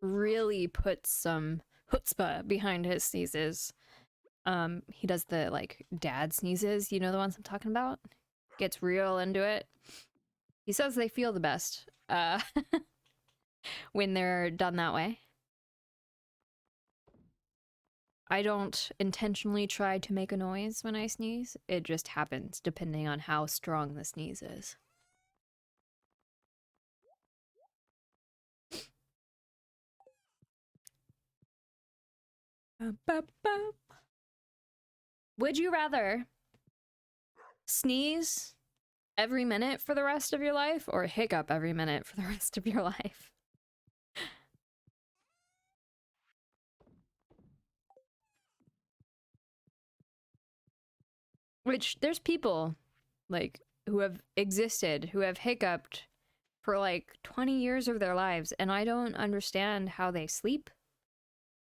really puts some chutzpah behind his sneezes. He does the, like, dad sneezes, you know the ones I'm talking about? Gets real into it. He says they feel the best, when they're done that way. I don't intentionally try to make a noise when I sneeze. It just happens, depending on how strong the sneeze is. Would you rather sneeze every minute for the rest of your life or hiccup every minute for the rest of your life? Which, there's people, like, who have existed, who have hiccuped for like 20 years of their lives, and I don't understand how they sleep.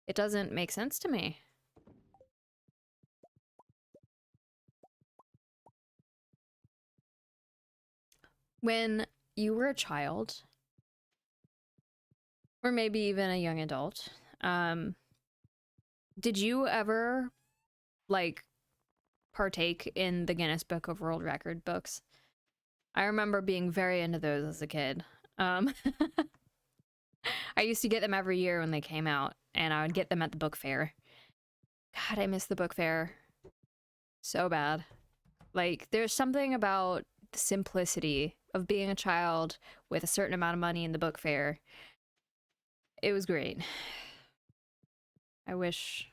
It doesn't make sense to me. When you were a child, or maybe even a young adult, did you ever, like, partake in the Guinness Book of World Record books? I remember being very into those as a kid. I used to get them every year when they came out, and I would get them at the book fair. God, I miss the book fair so bad. Like, there's something about the simplicity of being a child with a certain amount of money in the book fair. It was great. I wish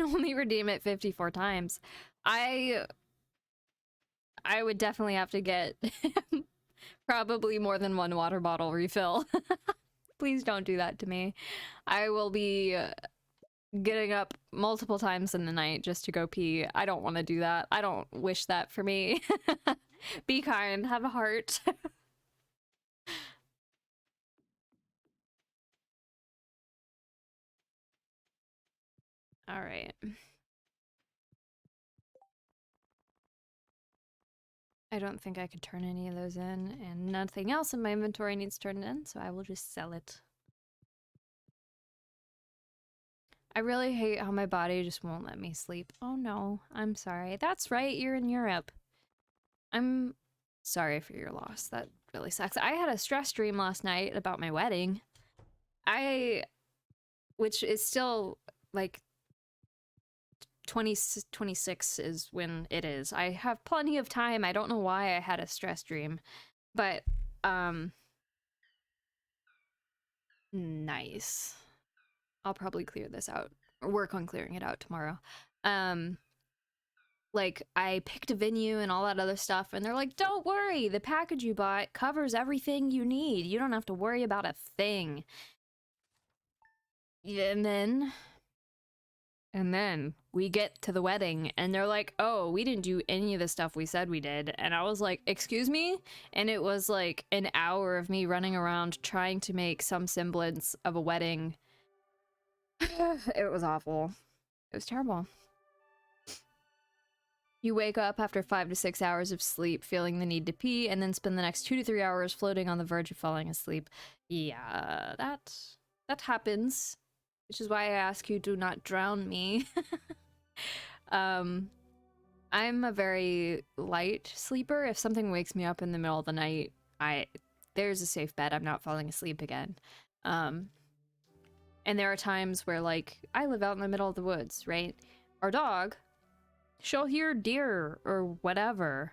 can only redeem it 54 times. I would definitely have to get probably more than one water bottle refill. Please don't do that to me. I will be getting up multiple times in the night just to go pee. I don't want to do that. I don't wish that for me. Be kind, have a heart. All right. I don't think I could turn any of those in, and nothing else in my inventory needs turned in, so I will just sell it. I really hate how my body just won't let me sleep. Oh no, I'm sorry. That's right, you're in Europe. I'm sorry for your loss. That really sucks. I had a stress dream last night about my wedding. Which is still like 2026 is when it is. I have plenty of time. I don't know why I had a stress dream, but nice. I'll probably clear this out or work on clearing it out tomorrow. Like I picked a venue and all that other stuff, and they're like, don't worry, the package you bought covers everything you need. You don't have to worry about a thing. And then we get to the wedding and they're like, oh, we didn't do any of the stuff we said we did. And I was like, excuse me? And it was like an hour of me running around trying to make some semblance of a wedding. It was awful. It was terrible. You wake up after 5 to 6 hours of sleep feeling the need to pee and then spend the next 2 to 3 hours floating on the verge of falling asleep. Yeah, that happens. Which is why I ask you, do not drown me. I'm a very light sleeper. If something wakes me up in the middle of the night, there's a safe bet. I'm not falling asleep again. And there are times where, like, I live out in the middle of the woods, right? Our dog, she'll hear deer or whatever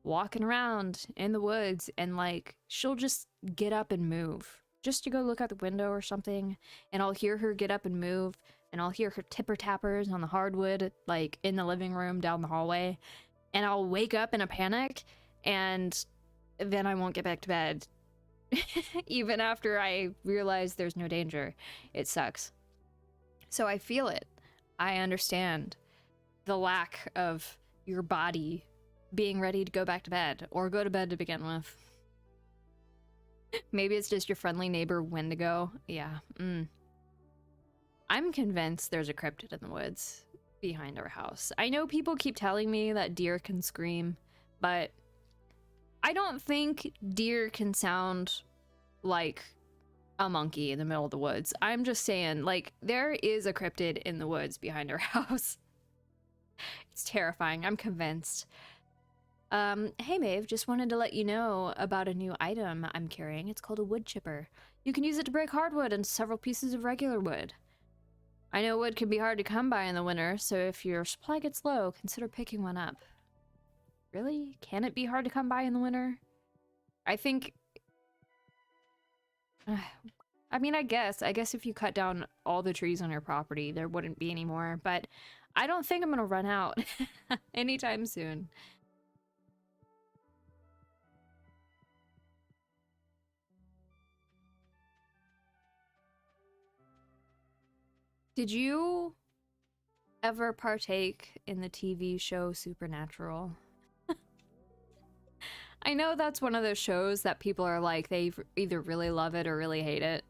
walking around in the woods, and, like, she'll just get up and move. Just to go look out the window or something, and I'll hear her get up and move, and I'll hear her tipper tappers on the hardwood, like, in the living room down the hallway, and I'll wake up in a panic, and then I won't get back to bed. Even after I realize there's no danger. It sucks. So I feel it. I understand the lack of your body being ready to go back to bed, or go to bed to begin with. Maybe it's just your friendly neighbor Wendigo. Yeah. I'm convinced there's a cryptid in the woods behind our house. I know people keep telling me that deer can scream, but I don't think deer can sound like a monkey in the middle of the woods. I'm just saying, like, there is a cryptid in the woods behind our house. It's terrifying. I'm convinced. Hey Maeve, just wanted to let you know about a new item I'm carrying. It's called a wood chipper. You can use it to break hardwood and several pieces of regular wood. I know wood can be hard to come by in the winter, so if your supply gets low, consider picking one up. Really? Can it be hard to come by in the winter? I think... I mean, I guess if you cut down all the trees on your property, there wouldn't be any more, but I don't think I'm gonna run out anytime soon. Did you ever partake in the TV show Supernatural? I know that's one of those shows that people are like, they either really love it or really hate it,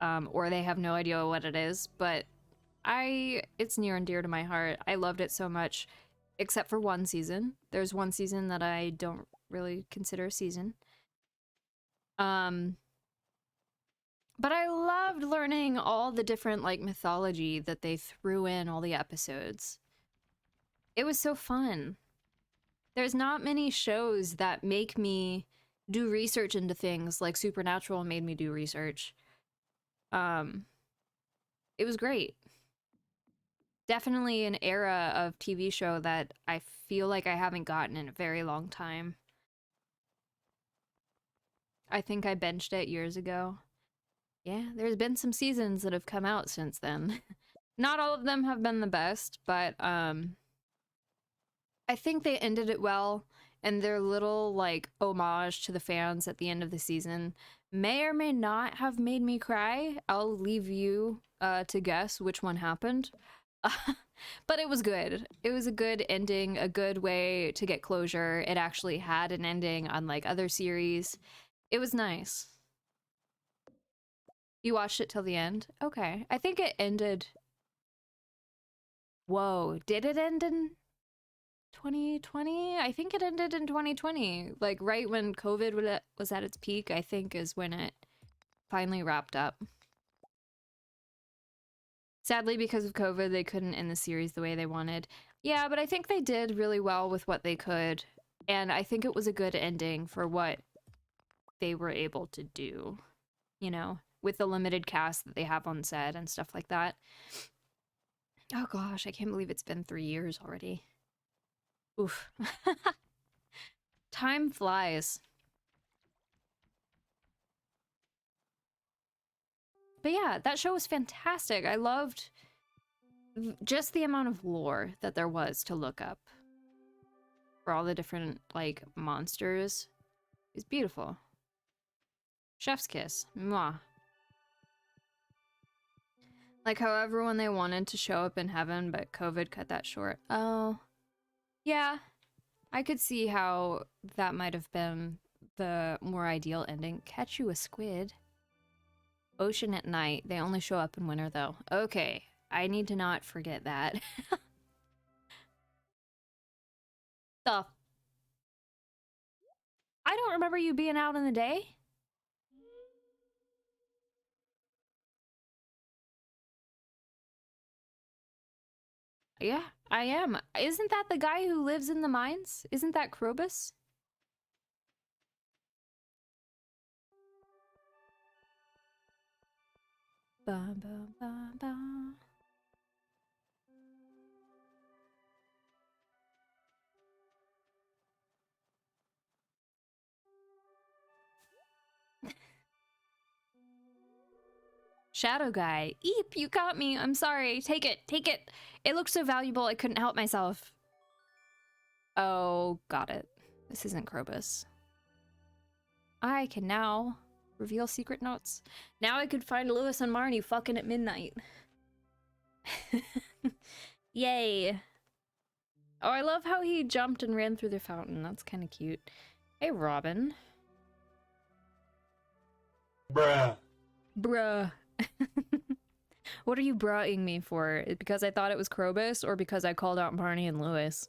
or they have no idea what it is, but it's near and dear to my heart. I loved it so much, except for one season. There's one season that I don't really consider a season. But I loved learning all the different, like, mythology that they threw in all the episodes. It was so fun. There's not many shows that make me do research into things like Supernatural made me do research. It was great. Definitely an era of TV show that I feel like I haven't gotten in a very long time. I think I binged it years ago. Yeah, there's been some seasons that have come out since then. Not all of them have been the best, but I think they ended it well, and their little like homage to the fans at the end of the season may or may not have made me cry. I'll leave you to guess which one happened. But it was good. It was a good ending, a good way to get closure. It actually had an ending, unlike other series. It was nice. You watched it till the end? Okay. I think it ended. Whoa, did it end in 2020? I think it ended in 2020. Like right when COVID was at its peak, I think is when it finally wrapped up. Sadly, because of COVID, they couldn't end the series the way they wanted. Yeah, but I think they did really well with what they could. And I think it was a good ending for what they were able to do, you know, with the limited cast that they have on set and stuff like that. Oh gosh, I can't believe it's been 3 years already. Oof. Time flies. But yeah, that show was fantastic. I loved just the amount of lore that there was to look up for all the different, like, monsters. It was beautiful. Chef's kiss. Mwah. Like how everyone they wanted to show up in heaven, but COVID cut that short. Oh. Yeah. I could see how that might have been the more ideal ending. Catch you a squid. Ocean at night. They only show up in winter, though. Okay. I need to not forget that. The... I don't remember you being out in the day. Yeah, I am. Isn't that the guy who lives in the mines? Isn't that Krobus? Ba, ba, ba, ba. Shadow guy. Eep, you got me. I'm sorry. Take it. Take it. It looks so valuable I couldn't help myself. Oh, got it. This isn't Krobus. I can now reveal secret notes. Now I could find Lewis and Marnie fucking at midnight. Yay. Oh, I love how he jumped and ran through the fountain. That's kind of cute. Hey, Robin. Bruh. Bruh. What are you bruhing me for? Because I thought it was Krobus or because I called out Marnie and Lewis?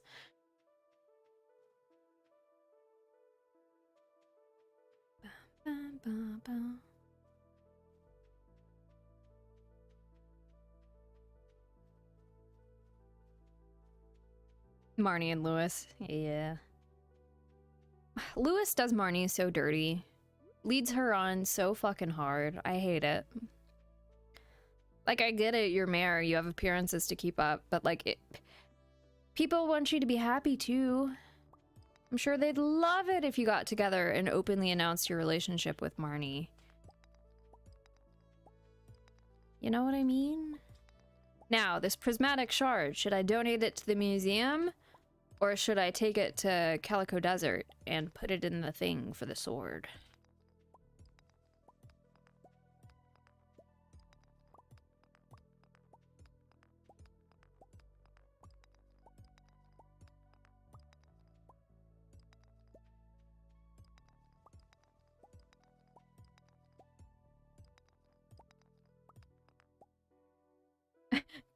Marnie and Lewis. Yeah. Lewis does Marnie so dirty. Leads her on so fucking hard. I hate it. Like, I get it, you're mayor, you have appearances to keep up, but like, people want you to be happy too. I'm sure they'd love it if you got together and openly announced your relationship with Marnie. You know what I mean? Now, this prismatic shard, should I donate it to the museum? Or should I take it to Calico Desert and put it in the thing for the sword?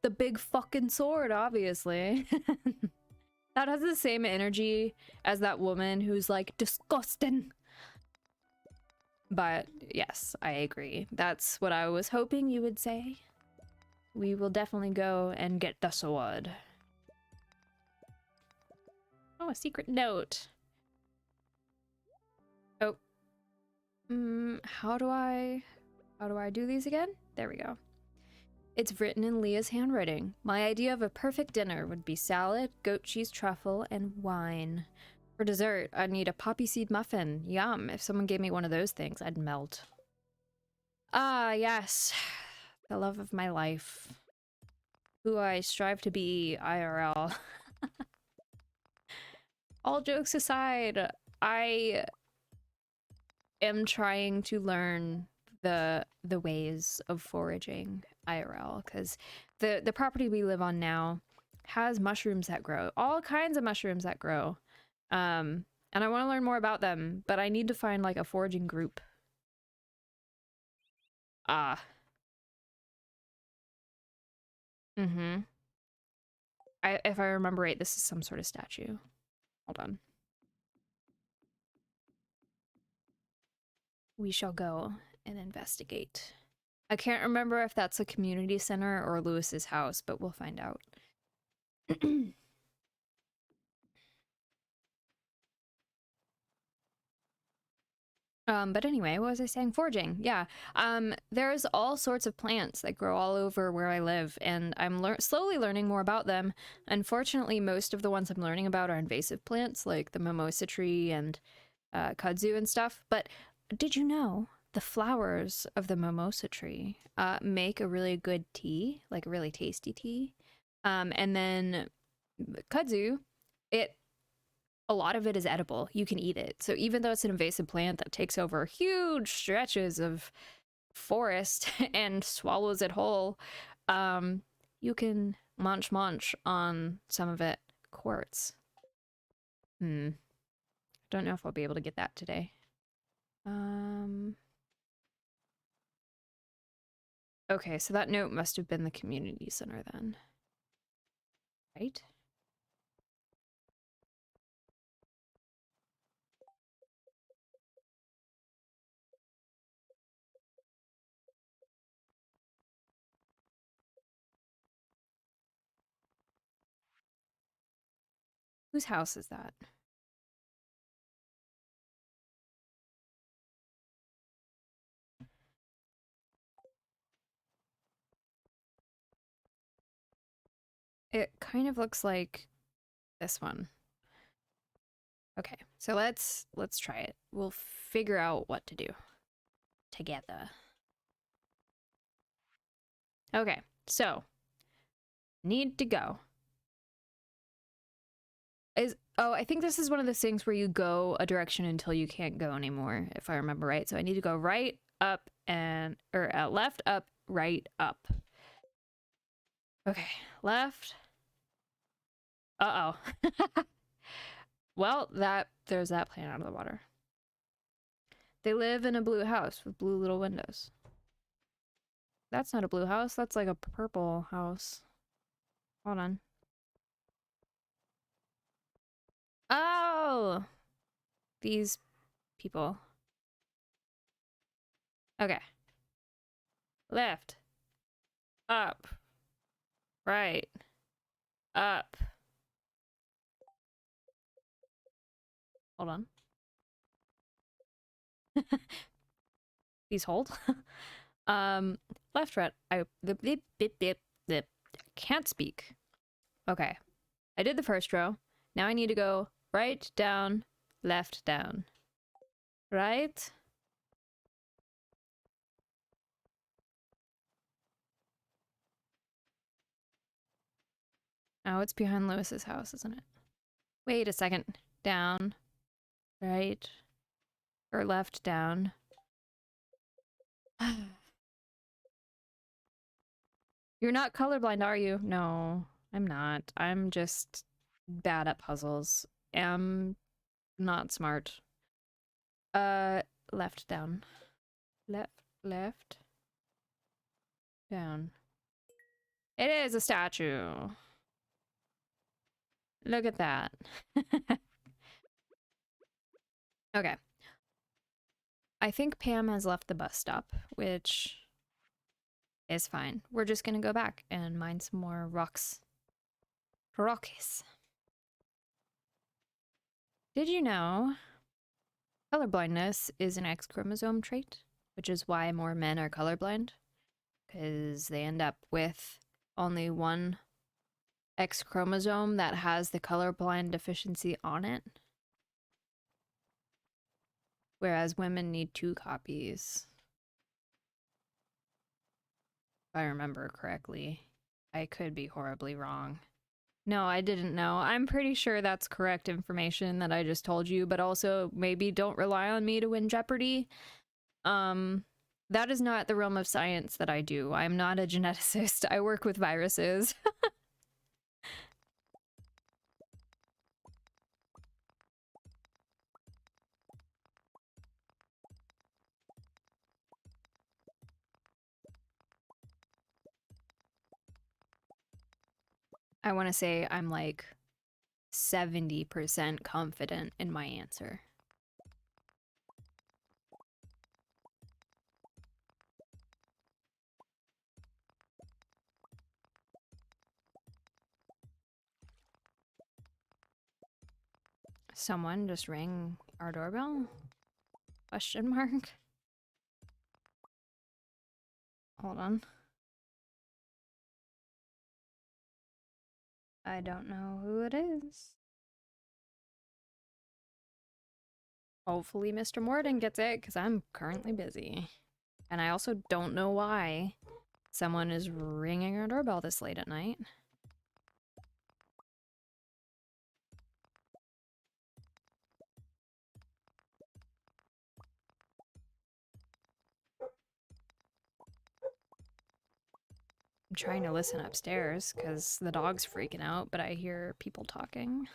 The big fucking sword, obviously. That has the same energy as that woman who's like, disgusting. But yes, I agree. That's what I was hoping you would say. We will definitely go and get the sword. Oh, a secret note. Oh. How do I do these again? There we go. It's written in Leah's handwriting. My idea of a perfect dinner would be salad, goat cheese truffle, and wine. For dessert, I'd need a poppy seed muffin. Yum. If someone gave me one of those things, I'd melt. Ah, yes. The love of my life. who I strive to be IRL. All jokes aside, I am trying to learn the ways of foraging IRL, because the property we live on now has mushrooms that grow, all kinds of mushrooms that grow. And I want to learn more about them, but I need to find like a foraging group. Ah. Mm-hmm. If I remember right, this is some sort of statue. Hold on. We shall go and investigate. I can't remember if that's a community center or Lewis's house, but we'll find out. But anyway, what was I saying? Foraging, yeah. There's all sorts of plants that grow all over where I live, and I'm slowly learning more about them. Unfortunately, most of the ones I'm learning about are invasive plants, like the mimosa tree and kudzu and stuff. But did you know the flowers of the mimosa tree make a really good tea, like a really tasty tea? And then kudzu, it a lot of it is edible. You can eat it. So even though it's an invasive plant that takes over huge stretches of forest and swallows it whole, you can munch on some of it. Quartz. Don't know if I'll be able to get that today. Okay, so that note must have been the community center then. Right? Whose house is that? It kind of looks like this one. Okay, so let's try it. We'll figure out what to do together. Okay, so need to go. I think this is one of those things where you go a direction until you can't go anymore, if I remember right. So I need to go right, up, and left, up, right, up. Okay, left. Uh-oh. Well, there's that plant out of the water. They live in a blue house with blue little windows. That's not a blue house, that's like a purple house. Hold on. Oh! These people. Okay. Left. Up. Right. Up. Hold on. These hold. Left, right. I can't speak. Okay. I did the first row. Now I need to go right, down, left, down. Right? Oh, it's behind Lewis's house, isn't it? Wait a second. Down. Right. Or left, down. You're not colorblind, are you? No, I'm not. I'm just bad at puzzles. Am not smart. Left, down. Left, down. It is a statue. Look at that. Okay. I think Pam has left the bus stop, which is fine. We're just gonna go back and mine some more rocks. Rockies. Did you know colorblindness is an X chromosome trait, which is why more men are colorblind? Because they end up with only one X chromosome that has the colorblind deficiency on it. Whereas women need 2 copies. If I remember correctly. I could be horribly wrong. No, I didn't know. I'm pretty sure that's correct information that I just told you, but also maybe don't rely on me to win Jeopardy. That is not the realm of science that I do. I'm not a geneticist. I work with viruses. I want to say I'm like 70% confident in my answer. Someone just rang our doorbell? Question mark? Hold on. I don't know who it is. Hopefully Mr. Morden gets it, because I'm currently busy. And I also don't know why someone is ringing our doorbell this late at night. I'm trying to listen upstairs, because the dog's freaking out, but I hear people talking.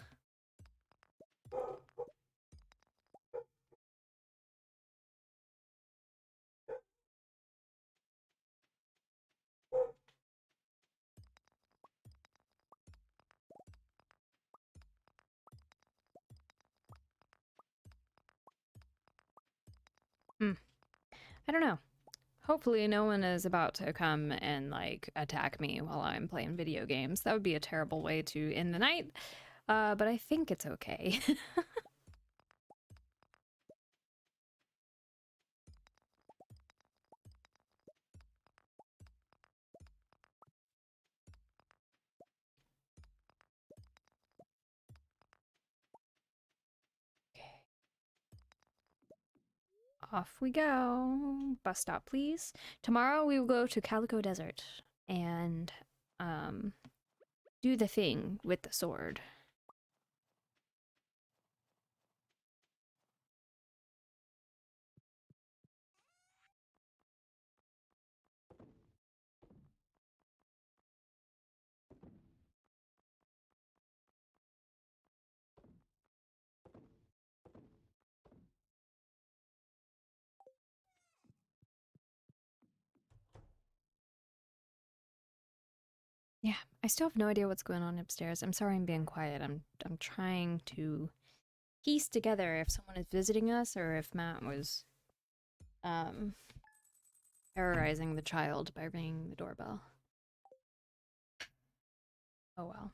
I don't know. Hopefully no one is about to come and, like, attack me while I'm playing video games. That would be a terrible way to end the night. But I think it's okay. Off we go. Bus stop, please. Tomorrow we will go to Calico Desert and do the thing with the sword. Yeah, I still have no idea what's going on upstairs. I'm sorry I'm being quiet. I'm trying to piece together if someone is visiting us or if Matt was terrorizing the child by ringing the doorbell. Oh well.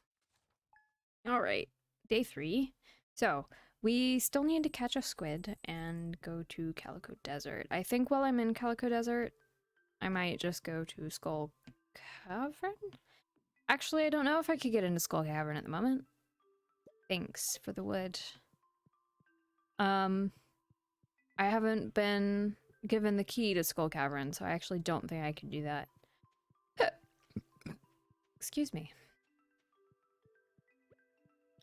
All right, day 3. So we still need to catch a squid and go to Calico Desert. I think while I'm in Calico Desert, I might just go to Skull Cavern? Actually, I don't know if I could get into Skull Cavern at the moment. Thanks for the wood. I haven't been given the key to Skull Cavern, so I actually don't think I can do that. Excuse me.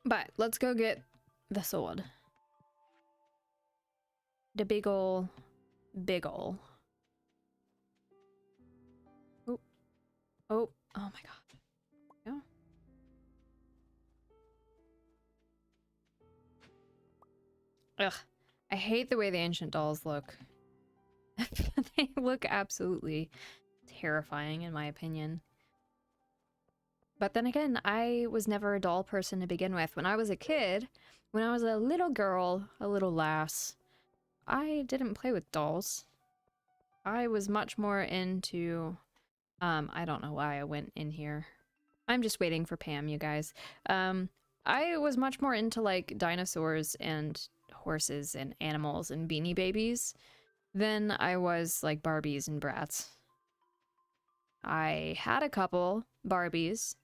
But let's go get the sword. The big ol'. Oh, oh my god. No. Ugh. I hate the way the ancient dolls look. They look absolutely terrifying in my opinion. But then again, I was never a doll person to begin with. When I was a kid, when I was a little girl, a little lass, I didn't play with dolls. I was much more into, I don't know why I went in here. I'm just waiting for Pam, you guys. I was much more into like dinosaurs and horses and animals and Beanie Babies than I was like Barbies and Bratz. I had a couple Barbies,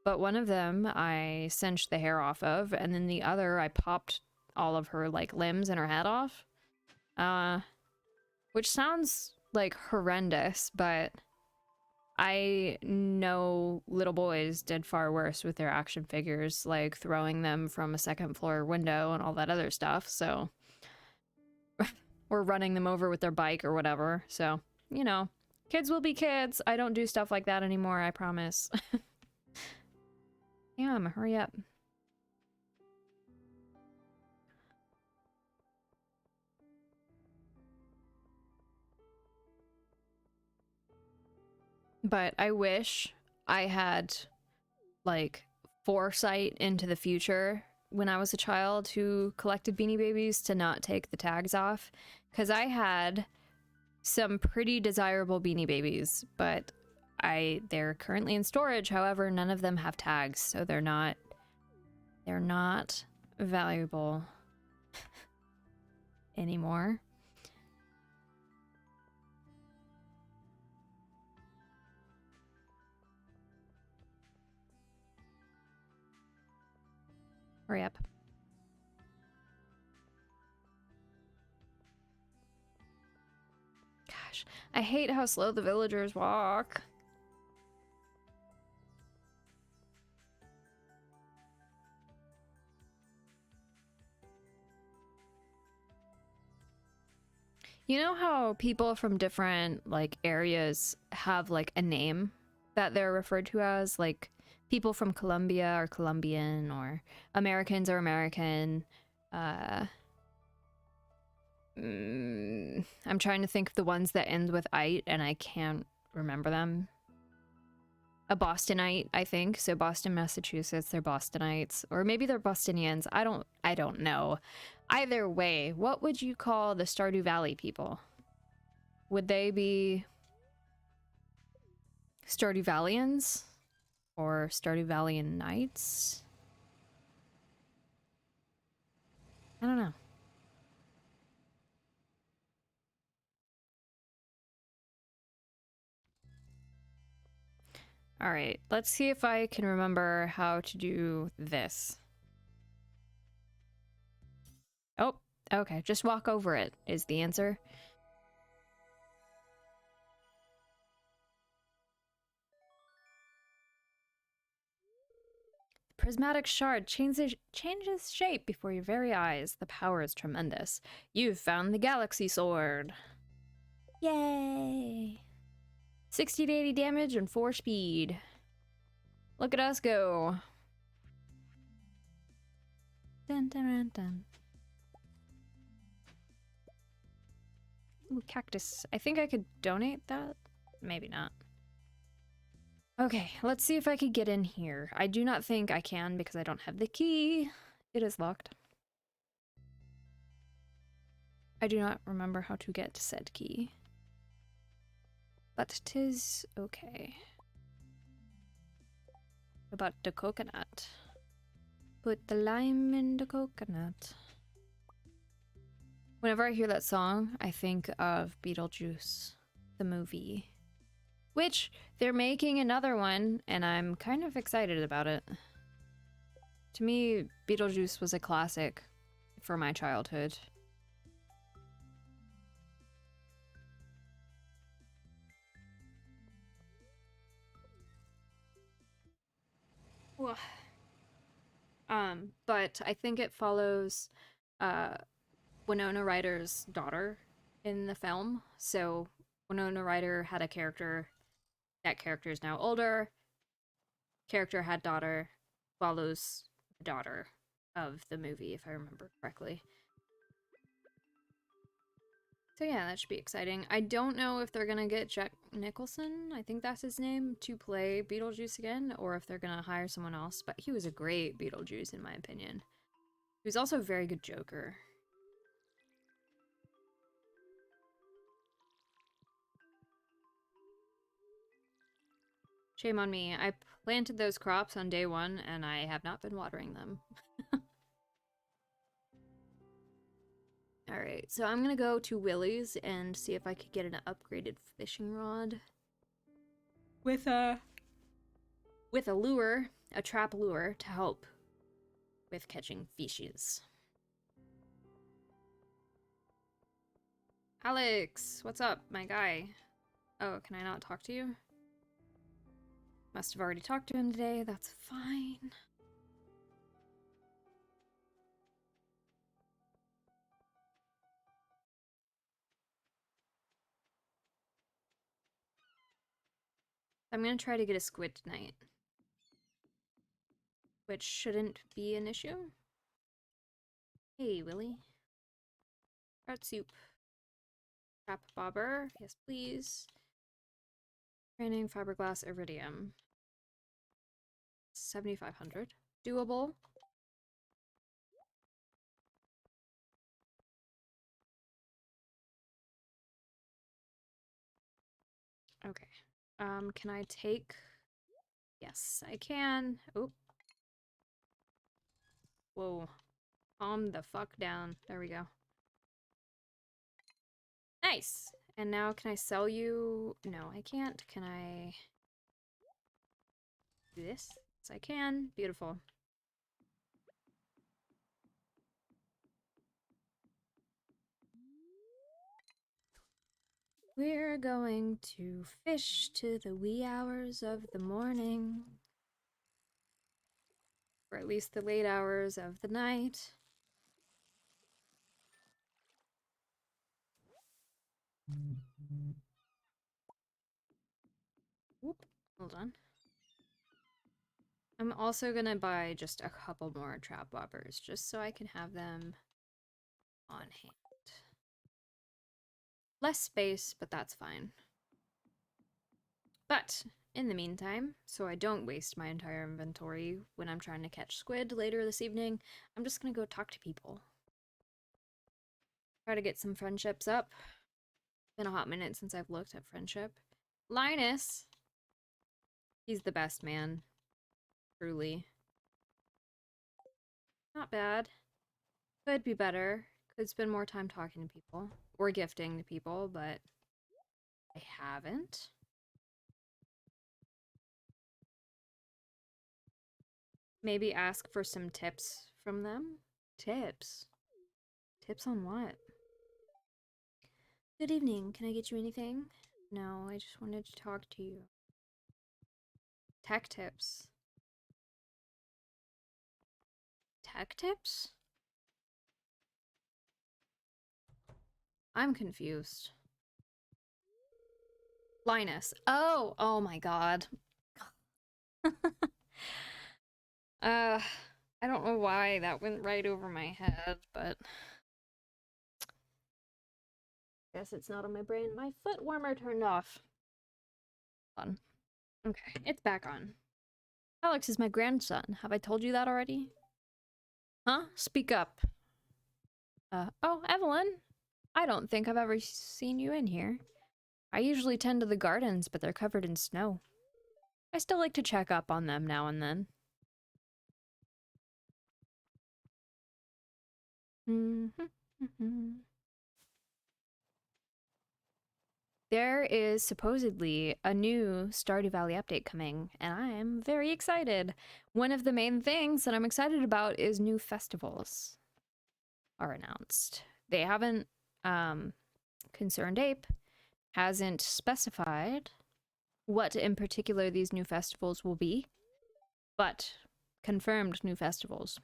but one of them I cinched the hair off of, and then the other I popped all of her like limbs and her head off. Which sounds like horrendous, but I know little boys did far worse with their action figures, like throwing them from a second floor window and all that other stuff, so. Or running them over with their bike or whatever, so, you know. Kids will be kids. I don't do stuff like that anymore, I promise. Damn, hurry up. But I wish I had, like, foresight into the future when I was a child who collected Beanie Babies to not take the tags off. Because I had some pretty desirable Beanie Babies, but they're currently in storage. However, none of them have tags, so they're not valuable anymore. Hurry up. Gosh, I hate how slow the villagers walk. You know how people from different, like, areas have, like, a name that they're referred to as? Like, people from Colombia are Colombian, or Americans are American. I'm trying to think of the ones that end with "ite," and I can't remember them. A Bostonite, I think. So Boston, Massachusetts, they're Bostonites. Or maybe they're Bostonians. I don't know. Either way, what would you call the Stardew Valley people? Would they be Stardew Valleyans? Or Stardew Valleyan Knights? I don't know. Alright, let's see if I can remember how to do this. Oh, okay, just walk over it is the answer. Prismatic shard changes shape before your very eyes. The power is tremendous. You've found the galaxy sword. Yay! 60 to 80 damage and 4 speed. Look at us go. Dun dun dun dun. Ooh, cactus. I think I could donate that? Maybe not. Okay, let's see if I could get in here. I do not think I can because I don't have the key. It is locked. I do not remember how to get said key. But 'tis okay. About the coconut. Put the lime in the coconut. Whenever I hear that song, I think of Beetlejuice, the movie. Which, they're making another one, and I'm kind of excited about it. To me, Beetlejuice was a classic for my childhood. But I think it follows Winona Ryder's daughter in the film. So Winona Ryder had a character. That character is now older. Character had daughter. Follows the daughter of the movie, if I remember correctly. So yeah, that should be exciting. I don't know if they're gonna get Jack Nicholson, I think that's his name, to play Beetlejuice again, or if they're gonna hire someone else, but he was a great Beetlejuice in my opinion. He was also a very good Joker. Shame on me. I planted those crops on day 1 and I have not been watering them. Alright, so I'm gonna go to Willie's and see if I could get an upgraded fishing rod. With a lure, a trap lure, to help with catching fishes. Alex, what's up, my guy? Oh, can I not talk to you? Must have already talked to him today. That's fine. I'm gonna try to get a squid tonight, which shouldn't be an issue. Hey, Willy. Art soup. Trap bobber. Yes, please. Training fiberglass iridium. 7,500. Doable. Okay. Can I take... Yes, I can. Oh. Whoa. Calm the fuck down. There we go. Nice! And now can I sell you... No, I can't. Can I... do this? Yes, I can. Beautiful. We're going to fish to the wee hours of the morning. Or at least the late hours of the night. Whoop, hold on. I'm also gonna buy just a couple more trap bobbers, just so I can have them on hand. Less space, but that's fine. But in the meantime, so I don't waste my entire inventory when I'm trying to catch squid later this evening, I'm just gonna go talk to people. Try to get some friendships up. Been a hot minute since I've looked at friendship. Linus! He's the best man. Truly. Not bad. Could be better. Could spend more time talking to people. Or gifting to people, but I haven't. Maybe ask for some tips from them? Tips? Tips on what? Good evening. Can I get you anything? No, I just wanted to talk to you. Tech tips. Tech tips? I'm confused. Linus. Oh, oh my god. I don't know why that went right over my head, but guess it's not on my brain. My foot warmer turned off. Fun. Okay, it's back on. Alex is my grandson. Have I told you that already? Huh? Speak up. Oh, Evelyn. I don't think I've ever seen you in here. I usually tend to the gardens, but they're covered in snow. I still like to check up on them now and then. There is supposedly a new Stardew Valley update coming, and I am very excited. One of the main things that I'm excited about is new festivals are announced. They haven't, Concerned Ape hasn't specified what in particular these new festivals will be, but confirmed new festivals.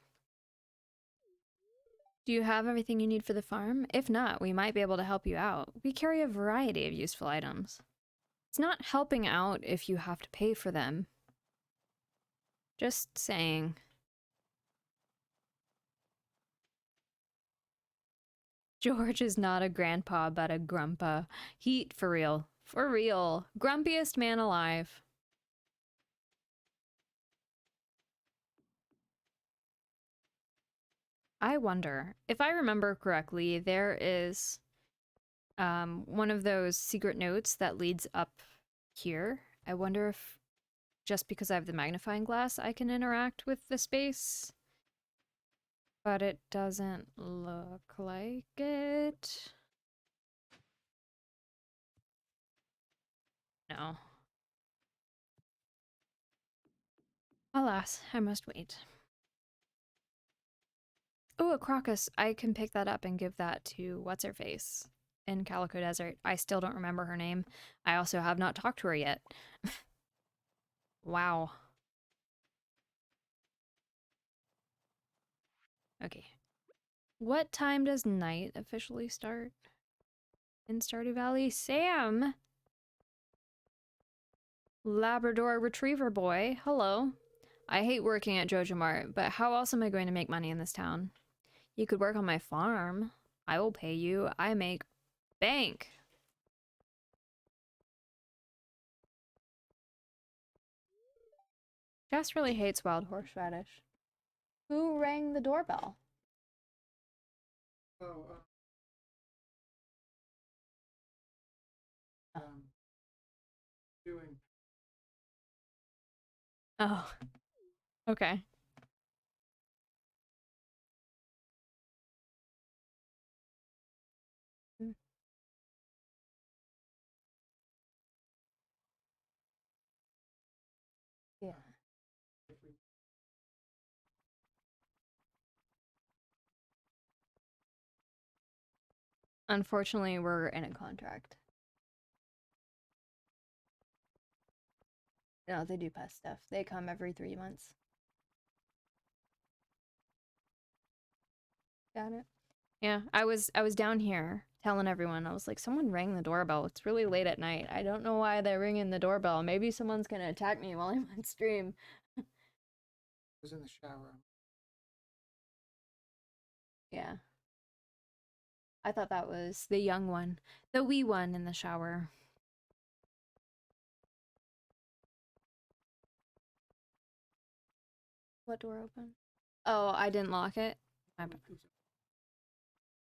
Do you have everything you need for the farm? If not, we might be able to help you out. We carry a variety of useful items. It's not helping out if you have to pay for them. Just saying. George is not a grandpa, but a grandpa. Heat, for real. For real. Grumpiest man alive. I wonder, if I remember correctly, there is one of those secret notes that leads up here. I wonder if just because I have the magnifying glass, I can interact with the space. But it doesn't look like it. No. Alas, I must wait. Oh, a crocus. I can pick that up and give that to What's-Her-Face in Calico Desert. I still don't remember her name. I also have not talked to her yet. Wow. Okay. What time does night officially start in Stardew Valley? Sam! Labrador Retriever boy, hello. I hate working at Jojo Mart, but how else am I going to make money in this town? You could work on my farm. I will pay you. I make bank. Jess really hates wild horseradish. Who rang the doorbell? Oh, doing. Oh, okay. Mm. Yeah. Unfortunately, we're in a contract. No, they do pest stuff. They come every 3 months. Got it. Yeah, I was down here telling everyone. I was like, someone rang the doorbell. It's really late at night. I don't know why they're ringing the doorbell. Maybe someone's gonna attack me while I'm on stream. I was in the shower. Yeah. I thought that was the young one. The wee one in the shower. What door open? Oh, I didn't lock it. My bad.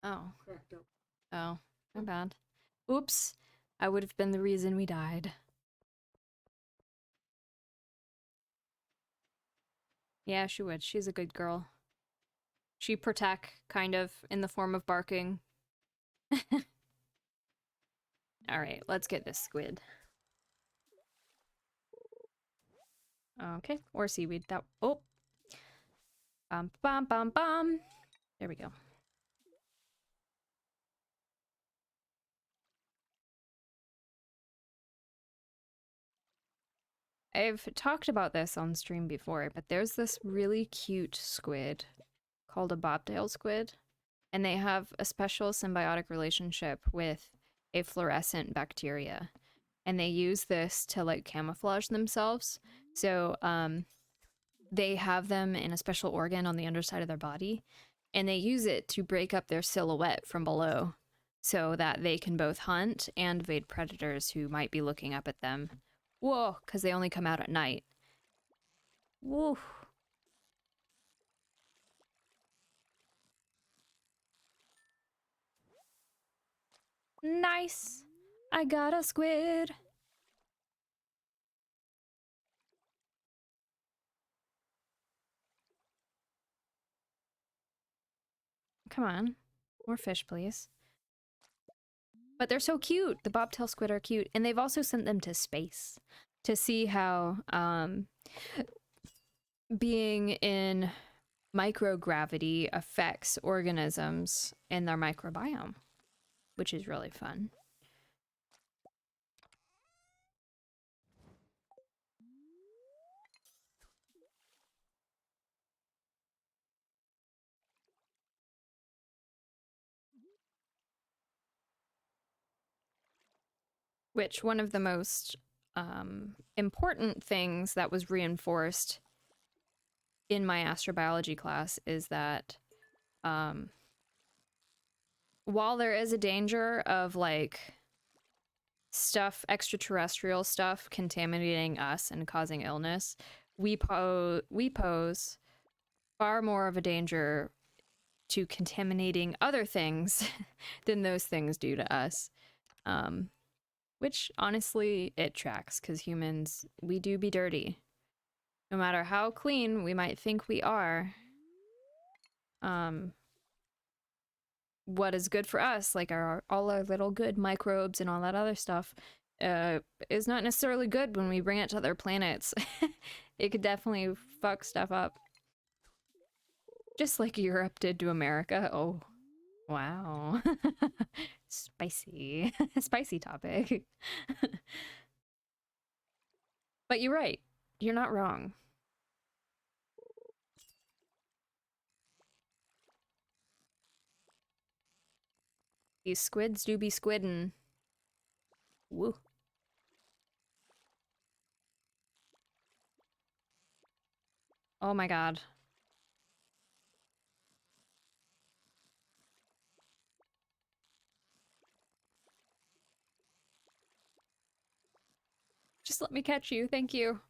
Oh. Oh, my bad. Oops. I would have been the reason we died. Yeah, she would. She's a good girl. She protect, kind of, in the form of barking. Alright, let's get this squid. Okay, or seaweed. That. Oh! Bum bum bum bum! There we go. I've talked about this on stream before, but there's this really cute squid called a bobtail squid, and they have a special symbiotic relationship with a fluorescent bacteria, and they use this to like camouflage themselves. So they have them in a special organ on the underside of their body, and they use it to break up their silhouette from below so that they can both hunt and evade predators who might be looking up at them. Whoa, because they only come out at night. Woo. Nice. I got a squid. Come on. More fish, please. But they're so cute. The bobtail squid are cute. And they've also sent them to space to see how being in microgravity affects organisms in their microbiome, which is really fun. Which one of the most important things that was reinforced in my astrobiology class is that while there is a danger of like stuff, extraterrestrial stuff contaminating us and causing illness, we pose far more of a danger to contaminating other things than those things do to us. Which honestly, it tracks, because humans, we do be dirty. No matter how clean we might think we are, what is good for us, like all our little good microbes and all that other stuff, is not necessarily good when we bring it to other planets. It could definitely fuck stuff up. Just like Europe did to America. Oh, wow. Spicy. Spicy topic. But you're right. you're not wrong. These squids do be squiddin'. Woo. Oh my god. Just let me catch you, thank you.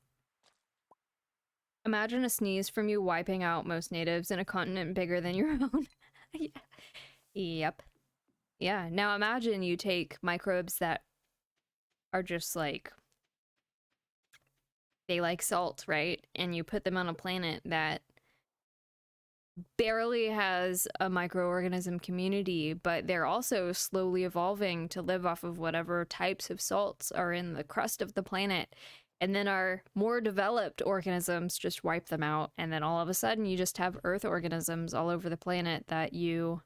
Imagine a sneeze from you wiping out most natives in a continent bigger than your own. Yeah. Yep. Yeah, now imagine you take microbes that are just like, they like salt, right? And you put them on a planet that barely has a microorganism community, but they're also slowly evolving to live off of whatever types of salts are in the crust of the planet. And then our more developed organisms just wipe them out. And then all of a sudden you just have Earth organisms all over the planet that you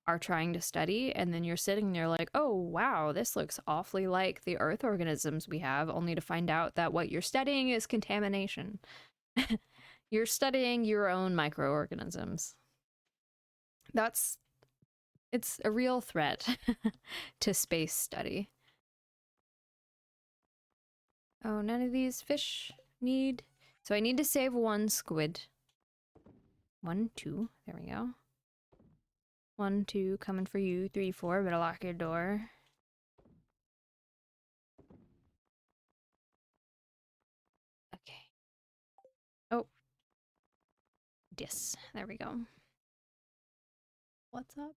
are trying to study. And then you're sitting there like, oh, wow, this looks awfully like the Earth organisms we have, only to find out that what you're studying is contamination. You're studying your own microorganisms. It's a real threat to space study. Oh, none of these fish need... So I need to save one squid. 1, 2, there we go. 1, 2, coming for you. 3, 4, better lock your door. Okay. Oh. Yes, there we go. What's up?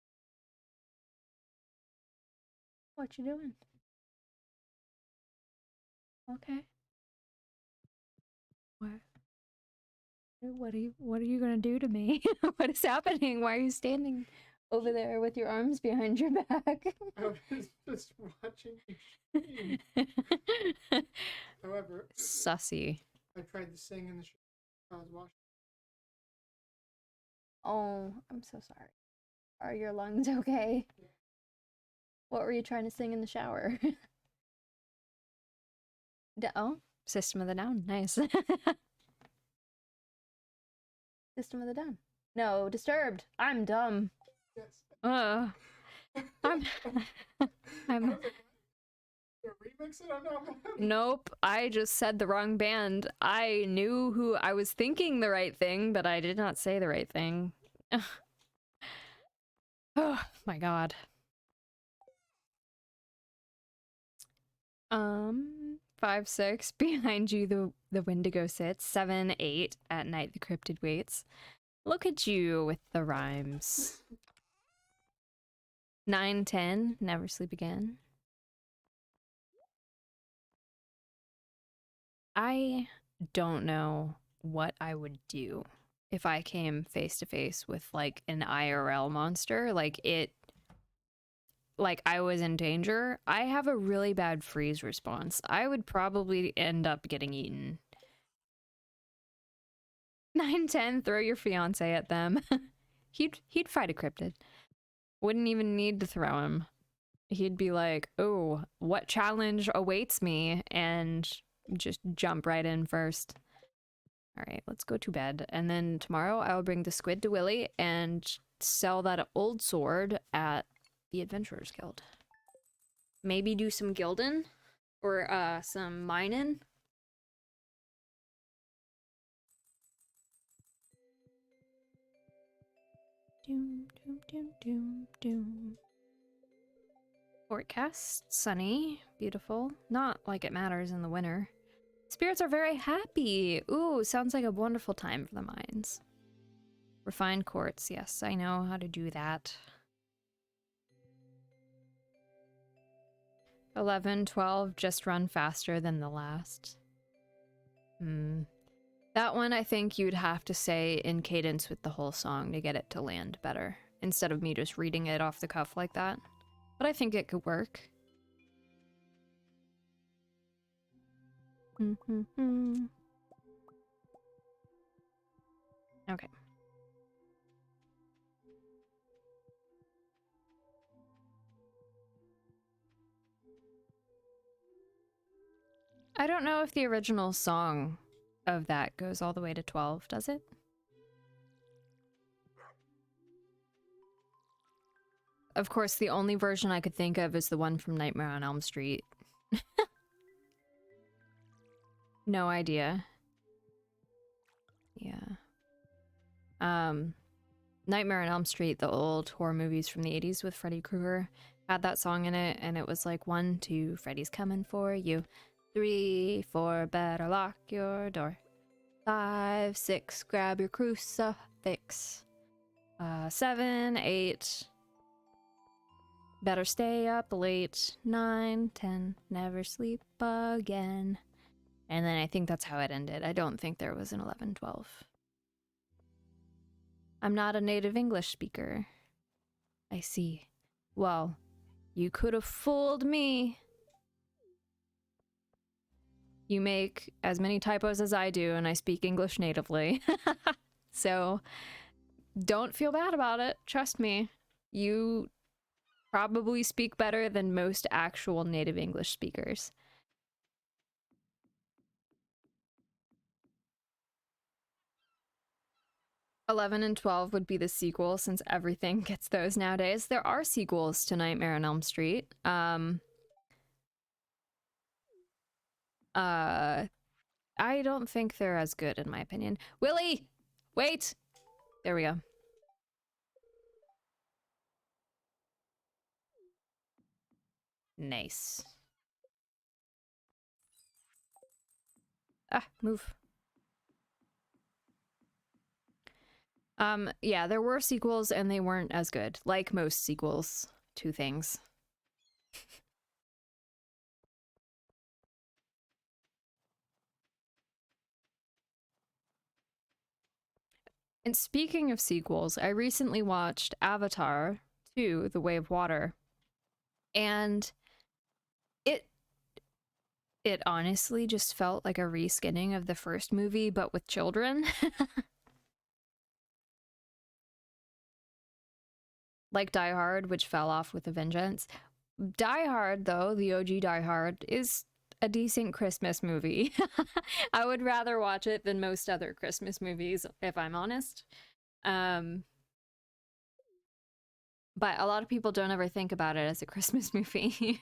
What you doing? Okay. What are you gonna do to me? What is happening? Why are you standing over there with your arms behind your back? I was just watching you stream. However, Sussy. I tried to sing in the show I was watching. Oh, I'm so sorry. Are your lungs okay? Yeah. What were you trying to sing in the shower? Oh, System of the Down. Nice. System of the Down. No, Disturbed. I'm dumb. Yes. I'm I was like, remix it? I'm not. Nope, I just said the wrong band. I knew who I was thinking the right thing, but I did not say the right thing. Oh my god. 5, 6 behind you the Wendigo sits. 7, 8 at night the cryptid waits. Look at you with the rhymes. 9, 10 never sleep again. I don't know what I would do if I came face to face with like an IRL monster. Like I was in danger. I have a really bad freeze response. I would probably end up getting eaten. 9, 10, throw your fiance at them. He'd fight a cryptid. Wouldn't even need to throw him. He'd be like, oh, what challenge awaits me? And just jump right in first. All right, let's go to bed. And then tomorrow I'll bring the squid to Willy and sell that old sword at the Adventurers Guild. Maybe do some gilding or some mining. Doom, doom, doom, doom, doom. Forecast, sunny, beautiful. Not like it matters in the winter. Spirits are very happy. Ooh, sounds like a wonderful time for the mines. Refined quartz, yes, I know how to do that. 11, 12, just run faster than the last. That one I think you'd have to say in cadence with the whole song to get it to land better, instead of me just reading it off the cuff like that. But I think it could work. Okay. I don't know if the original song of that goes all the way to 12, does it? Of course, the only version I could think of is the one from Nightmare on Elm Street. No idea. Yeah. Nightmare on Elm Street, the old horror movies from the 80s with Freddy Krueger, had that song in it, and it was like 1, 2, Freddy's coming for you. 3, 4, better lock your door. 5, 6, grab your crucifix. 7, 8, better stay up late. 9, 10, never sleep again. And then I think that's how it ended. I don't think there was an 11, 12. I'm not a native English speaker. I see. Well, you could have fooled me. You make as many typos as I do, and I speak English natively. So don't feel bad about it. Trust me. You probably speak better than most actual native English speakers. 11 and 12 would be the sequel, since everything gets those nowadays. There are sequels to Nightmare on Elm Street. I don't think they're as good, in my opinion. Willy! Wait! There we go. Nice. Ah, move. Yeah, there were sequels and they weren't as good, like most sequels to things. And speaking of sequels, I recently watched Avatar 2: The Way of Water, and it honestly just felt like a reskinning of the first movie, but with children. Like Die Hard, which fell off with a vengeance. Die Hard, though, the OG Die Hard, is a decent Christmas movie. I would rather watch it than most other Christmas movies, if I'm honest. But a lot of people don't ever think about it as a Christmas movie.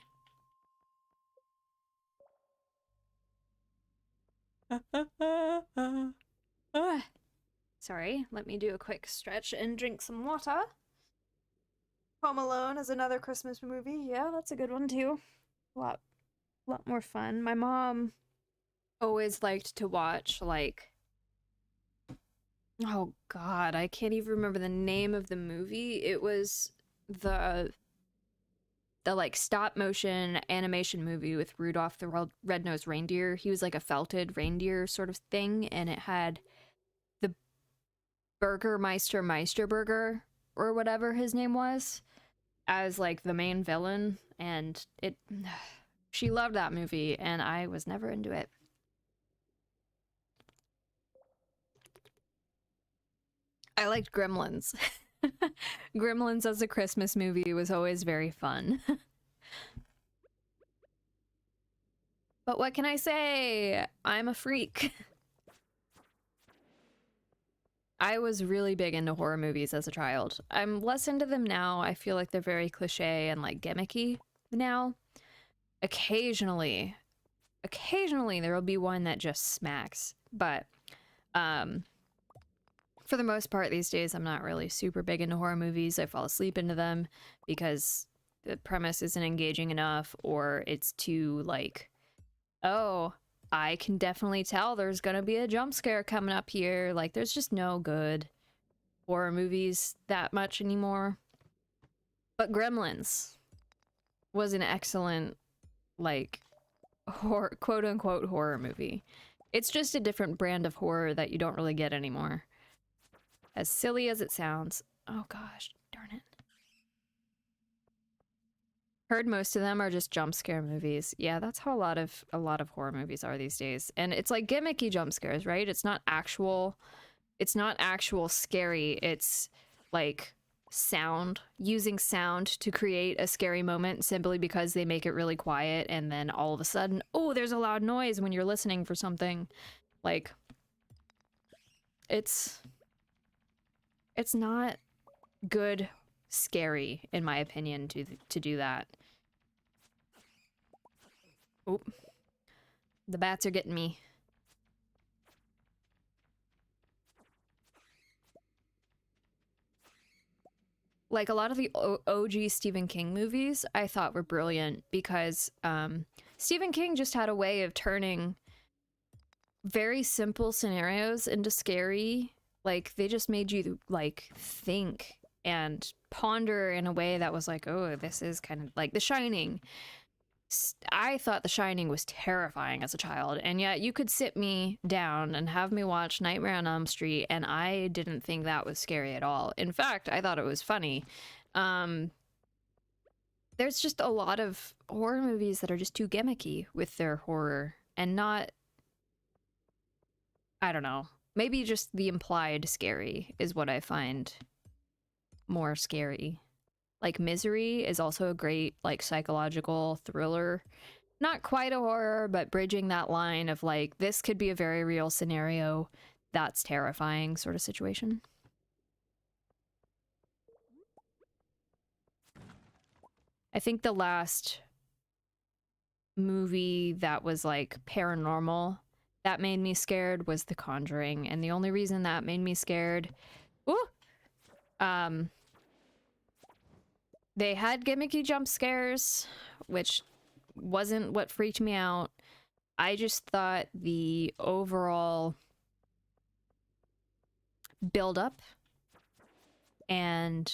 Sorry, let me do a quick stretch and drink some water. Home Alone is another Christmas movie. Yeah, that's a good one too. A lot more fun. My mom always liked to watch, like, oh god, I can't even remember the name of the movie. It was the like stop motion animation movie with Rudolph the Red-Nosed Reindeer. He was like a felted reindeer sort of thing, and it had the Burgermeister Meisterburger, or whatever his name was, as like the main villain, and it she loved that movie and I was never into it. I liked Gremlins. Gremlins as a Christmas movie was always very fun. But what can I say? I'm a freak. I was really big into horror movies as a child. I'm less into them now. I feel like they're very cliche and like gimmicky now. Occasionally there will be one that just smacks, but for the most part these days I'm not really super big into horror movies. I fall asleep into them because the premise isn't engaging enough, or it's too like, oh, I can definitely tell there's gonna be a jump scare coming up here. Like, there's just no good horror movies that much anymore. But Gremlins was an excellent, like, horror, quote-unquote horror movie. It's just a different brand of horror that you don't really get anymore. As silly as it sounds. Oh gosh, darn it. Heard most of them are just jump scare movies. Yeah, that's how a lot of horror movies are these days. And it's like gimmicky jump scares, right? It's not actual scary. It's like sound, using sound to create a scary moment simply because they make it really quiet, and then all of a sudden, oh, there's a loud noise when you're listening for something. Like, it's not good scary, in my opinion, to do that. Oh, the bats are getting me. Like, a lot of the OG Stephen King movies I thought were brilliant because Stephen King just had a way of turning very simple scenarios into scary. Like, they just made you, like, think and ponder in a way that was like, oh, this is kind of like The Shining. I thought The Shining was terrifying as a child, and yet you could sit me down and have me watch Nightmare on Elm Street, and I didn't think that was scary at all. In fact, I thought it was funny. There's just a lot of horror movies that are just too gimmicky with their horror, and not, I don't know, maybe just the implied scary is what I find more scary. Like Misery is also a great, like, psychological thriller. Not quite a horror, but bridging that line of, like, this could be a very real scenario that's terrifying sort of situation. I think the last movie that was, like, paranormal that made me scared was The Conjuring, and the only reason that made me scared, they had gimmicky jump scares, which wasn't what freaked me out. I just thought the overall build up and,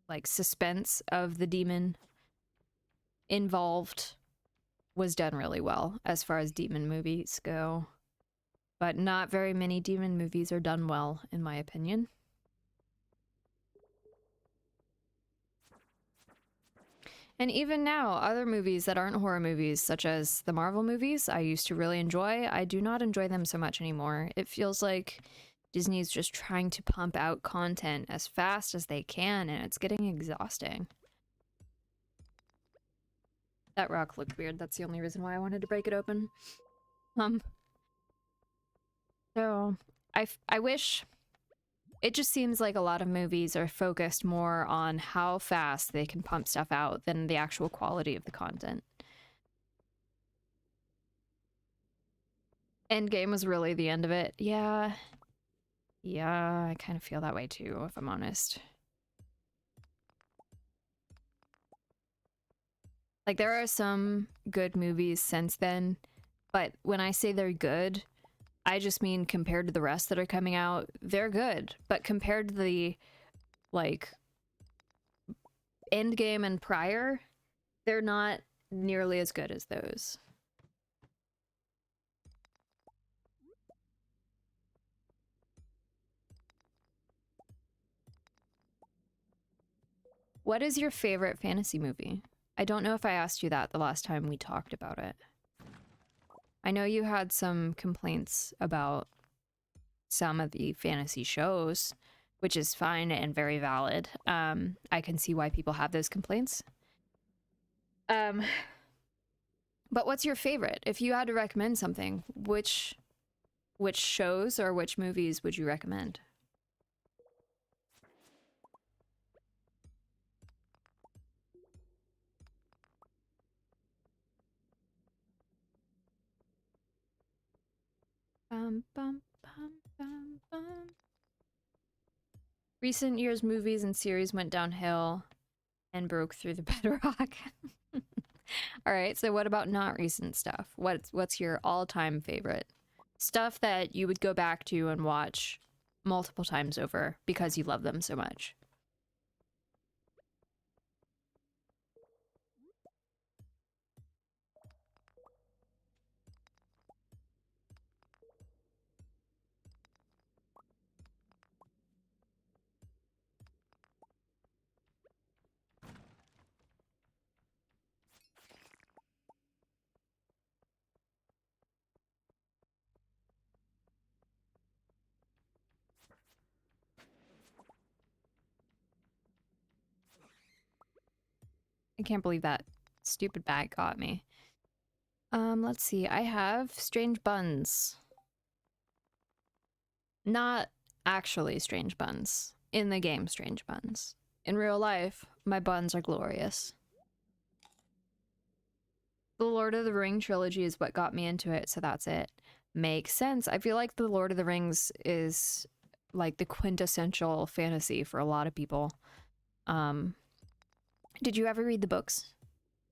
like, suspense of the demon involved was done really well as far as demon movies go. But not very many demon movies are done well, in my opinion. And even now, other movies that aren't horror movies, such as the Marvel movies, I used to really enjoy. I do not enjoy them so much anymore. It feels like Disney's just trying to pump out content as fast as they can, and it's getting exhausting. That rock looked weird. That's the only reason why I wanted to break it open. So, I wish... It just seems like a lot of movies are focused more on how fast they can pump stuff out than the actual quality of the content. Endgame was really the end of it. Yeah. Yeah, I kind of feel that way too, if I'm honest. Like, there are some good movies since then, but when I say they're good, I just mean compared to the rest that are coming out, they're good. But compared to the, like, Endgame and prior, they're not nearly as good as those. What is your favorite fantasy movie? I don't know if I asked you that the last time we talked about it. I know you had some complaints about some of the fantasy shows, which is fine and very valid. I can see why people have those complaints. But what's your favorite? If you had to recommend something, which shows or which movies would you recommend? Bum, bum, bum, bum, bum. Recent years' movies and series went downhill and broke through the bedrock. All right, so what about not recent stuff? What's your all-time favorite? Stuff that you would go back to and watch multiple times over because you love them so much. I can't believe that stupid bag got me. Let's see. I have Strange Buns. Not actually strange buns. In the game, strange buns. In real life, my buns are glorious. The Lord of the Ring trilogy is what got me into it, so that's it. Makes sense. I feel like the Lord of the Rings is like the quintessential fantasy for a lot of people. Um, did you ever read the books?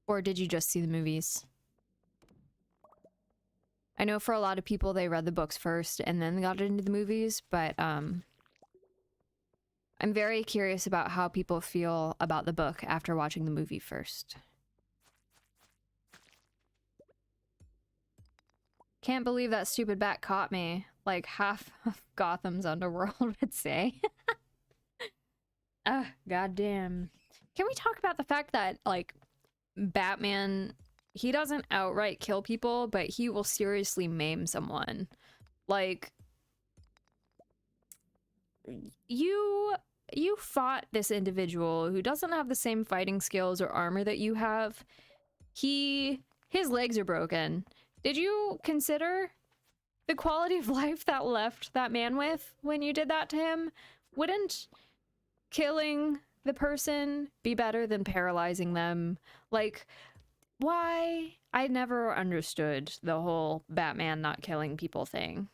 Or did you just see the movies? I know for a lot of people they read the books first and then got into the movies, but I'm very curious about how people feel about the book after watching the movie first. Can't believe that stupid bat caught me, like half of Gotham's underworld would say. Ugh, goddamn. Can we talk about the fact that, like, Batman, he doesn't outright kill people, but he will seriously maim someone. Like, you fought this individual who doesn't have the same fighting skills or armor that you have. His legs are broken. Did you consider the quality of life that left that man with when you did that to him? Wouldn't killing the person be better than paralyzing them? Like, why? I never understood the whole Batman not killing people thing.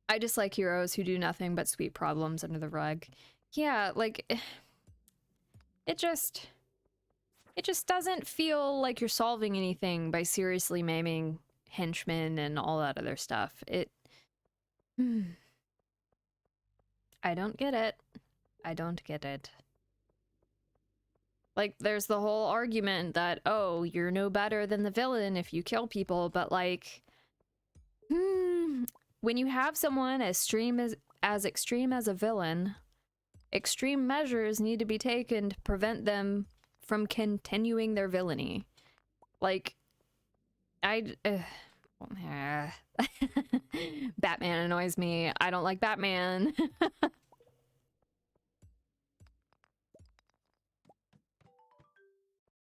I just like heroes who do nothing but sweep problems under the rug. Yeah, like, it just doesn't feel like you're solving anything by seriously maiming henchmen and all that other stuff. I don't get it. I don't get it. Like, there's the whole argument that, oh, you're no better than the villain if you kill people, but like, when you have someone as extreme as a villain, extreme measures need to be taken to prevent them from continuing their villainy. Like, Batman annoys me. I don't like Batman.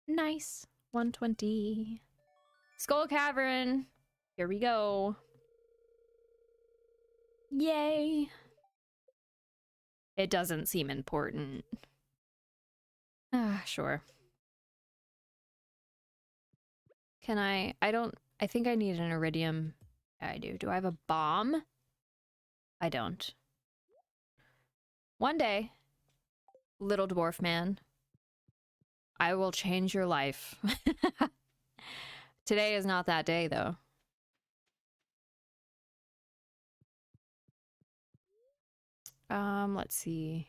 Nice. 120. Skull Cavern. Here we go. Yay. It doesn't seem important. Ah, sure. Can I think I need an iridium. I do. Do I have a bomb? I don't. One day, little dwarf man, I will change your life. Today is not that day, though. Let's see.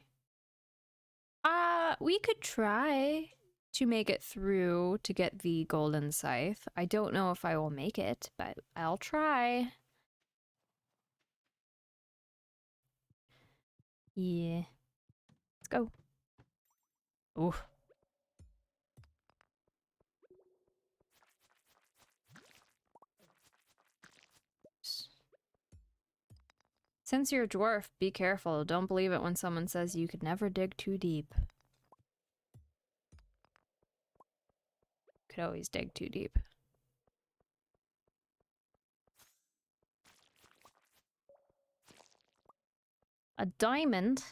We could try to make it through to get the golden scythe. I don't know if I will make it, but I'll try. Yeah. Let's go. Ooh. Since you're a dwarf, be careful. Don't believe it when someone says you could never dig too deep. Could always dig too deep. A diamond?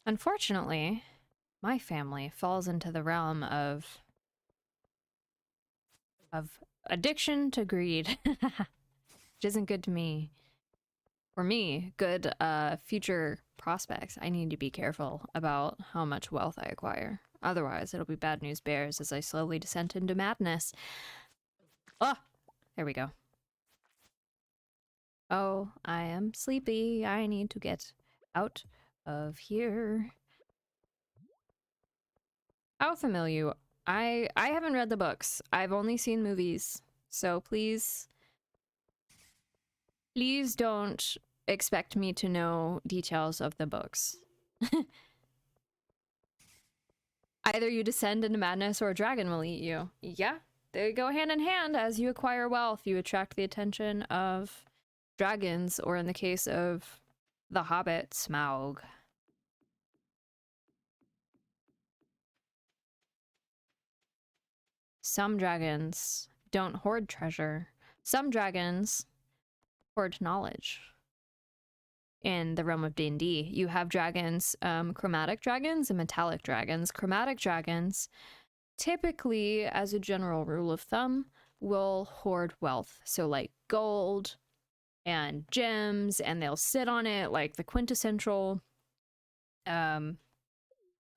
Unfortunately, my family falls into the realm of addiction to greed. Which isn't good to me. For me, good future prospects. I need to be careful about how much wealth I acquire. Otherwise, it'll be bad news bears as I slowly descend into madness. Oh, there we go. Oh, I am sleepy. I need to get out of here. How familiar? I haven't read the books. I've only seen movies. So please don't expect me to know details of the books. Either you descend into madness or a dragon will eat you. Yeah, they go hand in hand. As you acquire wealth, you attract the attention of dragons, or in the case of the Hobbit, Smaug. some dragons don't hoard treasure. Some dragons hoard knowledge. In the realm of D&D, you have dragons, chromatic dragons and metallic dragons. Chromatic dragons, typically, as a general rule of thumb, will hoard wealth. So like gold and gems, and they'll sit on it like the quintessential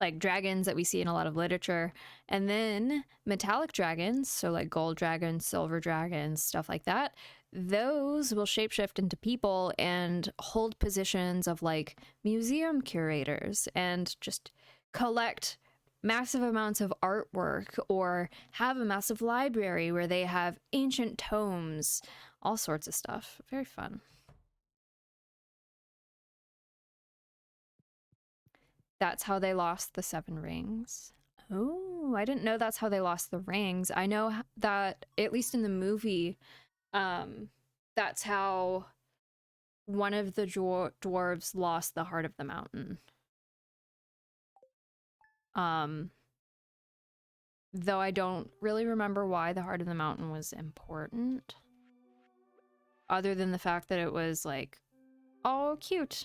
like dragons that we see in a lot of literature. And then metallic dragons, so like gold dragons, silver dragons, stuff like that, those will shapeshift into people and hold positions of like museum curators and just collect massive amounts of artwork or have a massive library where they have ancient tomes, all sorts of stuff. Very fun. That's how they lost the 7 rings. Oh, I didn't know that's how they lost the rings. I know that, at least in the movie, that's how one of the dwarves lost the heart of the mountain. Though I don't really remember why the heart of the mountain was important. Other than the fact that it was like, oh, cute.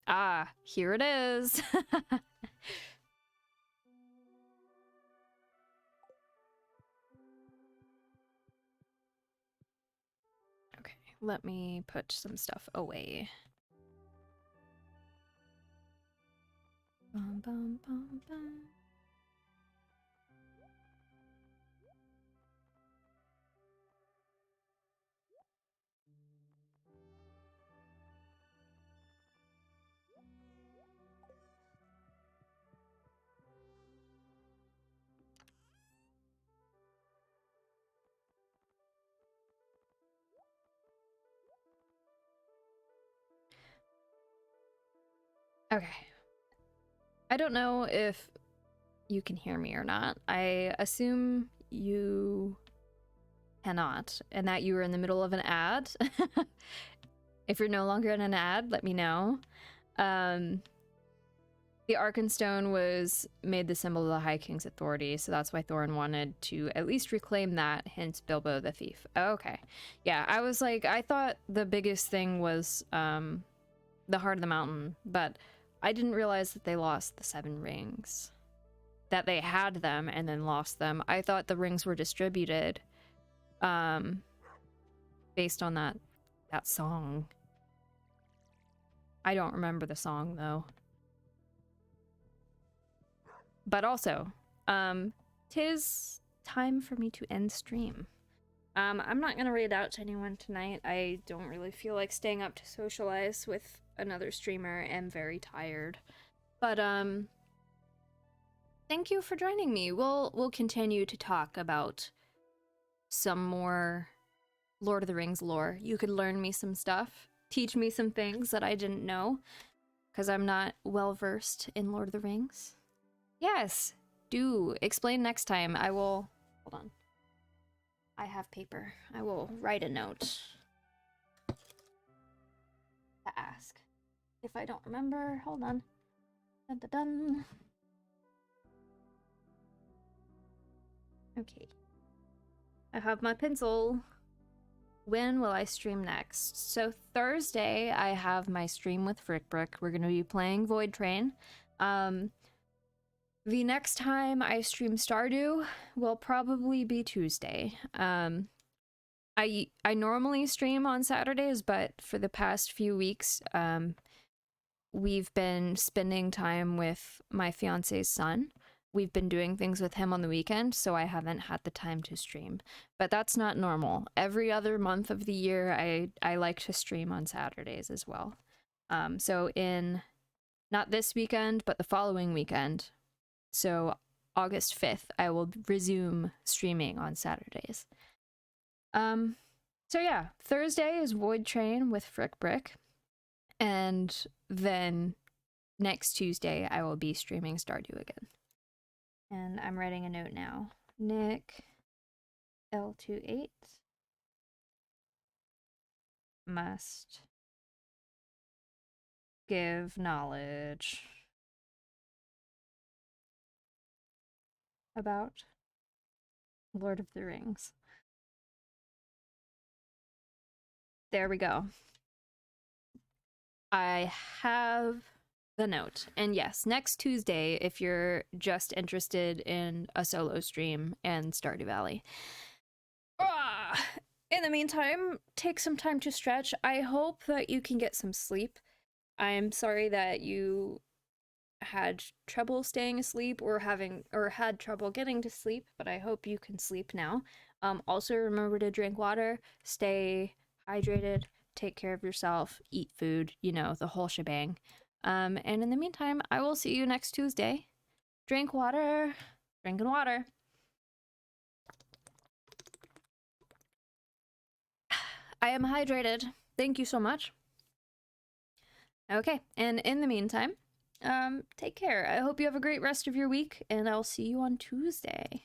Ah, here it is. Okay, let me put some stuff away. Bum, bum, bum, bum. Okay. I don't know if you can hear me or not. I assume you cannot, and that you were in the middle of an ad. If you're no longer in an ad, let me know. The Arkenstone was made the symbol of the High King's authority, so that's why Thorin wanted to at least reclaim that, hence Bilbo the Thief. Okay. Yeah, I was like, I thought the biggest thing was the Heart of the Mountain, but I didn't realize that they lost the 7 rings. That they had them and then lost them. I thought the rings were distributed based on that song. I don't remember the song though. But also, 'tis time for me to end stream. I'm not gonna read out to anyone tonight. I don't really feel like staying up to socialize with another streamer. I'm very tired. But thank you for joining me. We'll continue to talk about some more Lord of the Rings lore. You could learn me some stuff, teach me some things that I didn't know, because I'm not well versed in Lord of the Rings. Yes, do explain next time. I will. Hold on. I have paper. I will write a note to ask. If I don't remember, hold on. Dun, dun, dun. Okay. I have my pencil. When will I stream next? So Thursday, I have my stream with Frickbrick. We're going to be playing Void Train. The next time I stream Stardew will probably be Tuesday. I normally stream on Saturdays, but for the past few weeks, we've been spending time with my fiance's son. We've been doing things with him on the weekend, so I haven't had the time to stream. But that's not normal. Every other month of the year, I like to stream on Saturdays as well. So in not this weekend, but the following weekend, so August 5th, I will resume streaming on Saturdays. So yeah, Thursday is Void Train with Frickbrick, and then next Tuesday I will be streaming Stardew again. And I'm writing a note now. Nick L28 must give knowledge about Lord of the Rings. There we go. I have the note. And yes, next Tuesday, if you're just interested in a solo stream and Stardew Valley. In the meantime, take some time to stretch. I hope that you can get some sleep. I'm sorry that you had trouble staying asleep or had trouble getting to sleep, but I hope you can sleep now. Also remember to drink water, stay hydrated, take care of yourself, eat food, you know, the whole shebang. And in the meantime, I will see you next Tuesday. Drink water, drinking water. I am hydrated. Thank you so much. Okay, and in the meantime, take care. I hope you have a great rest of your week, and I'll see you on Tuesday.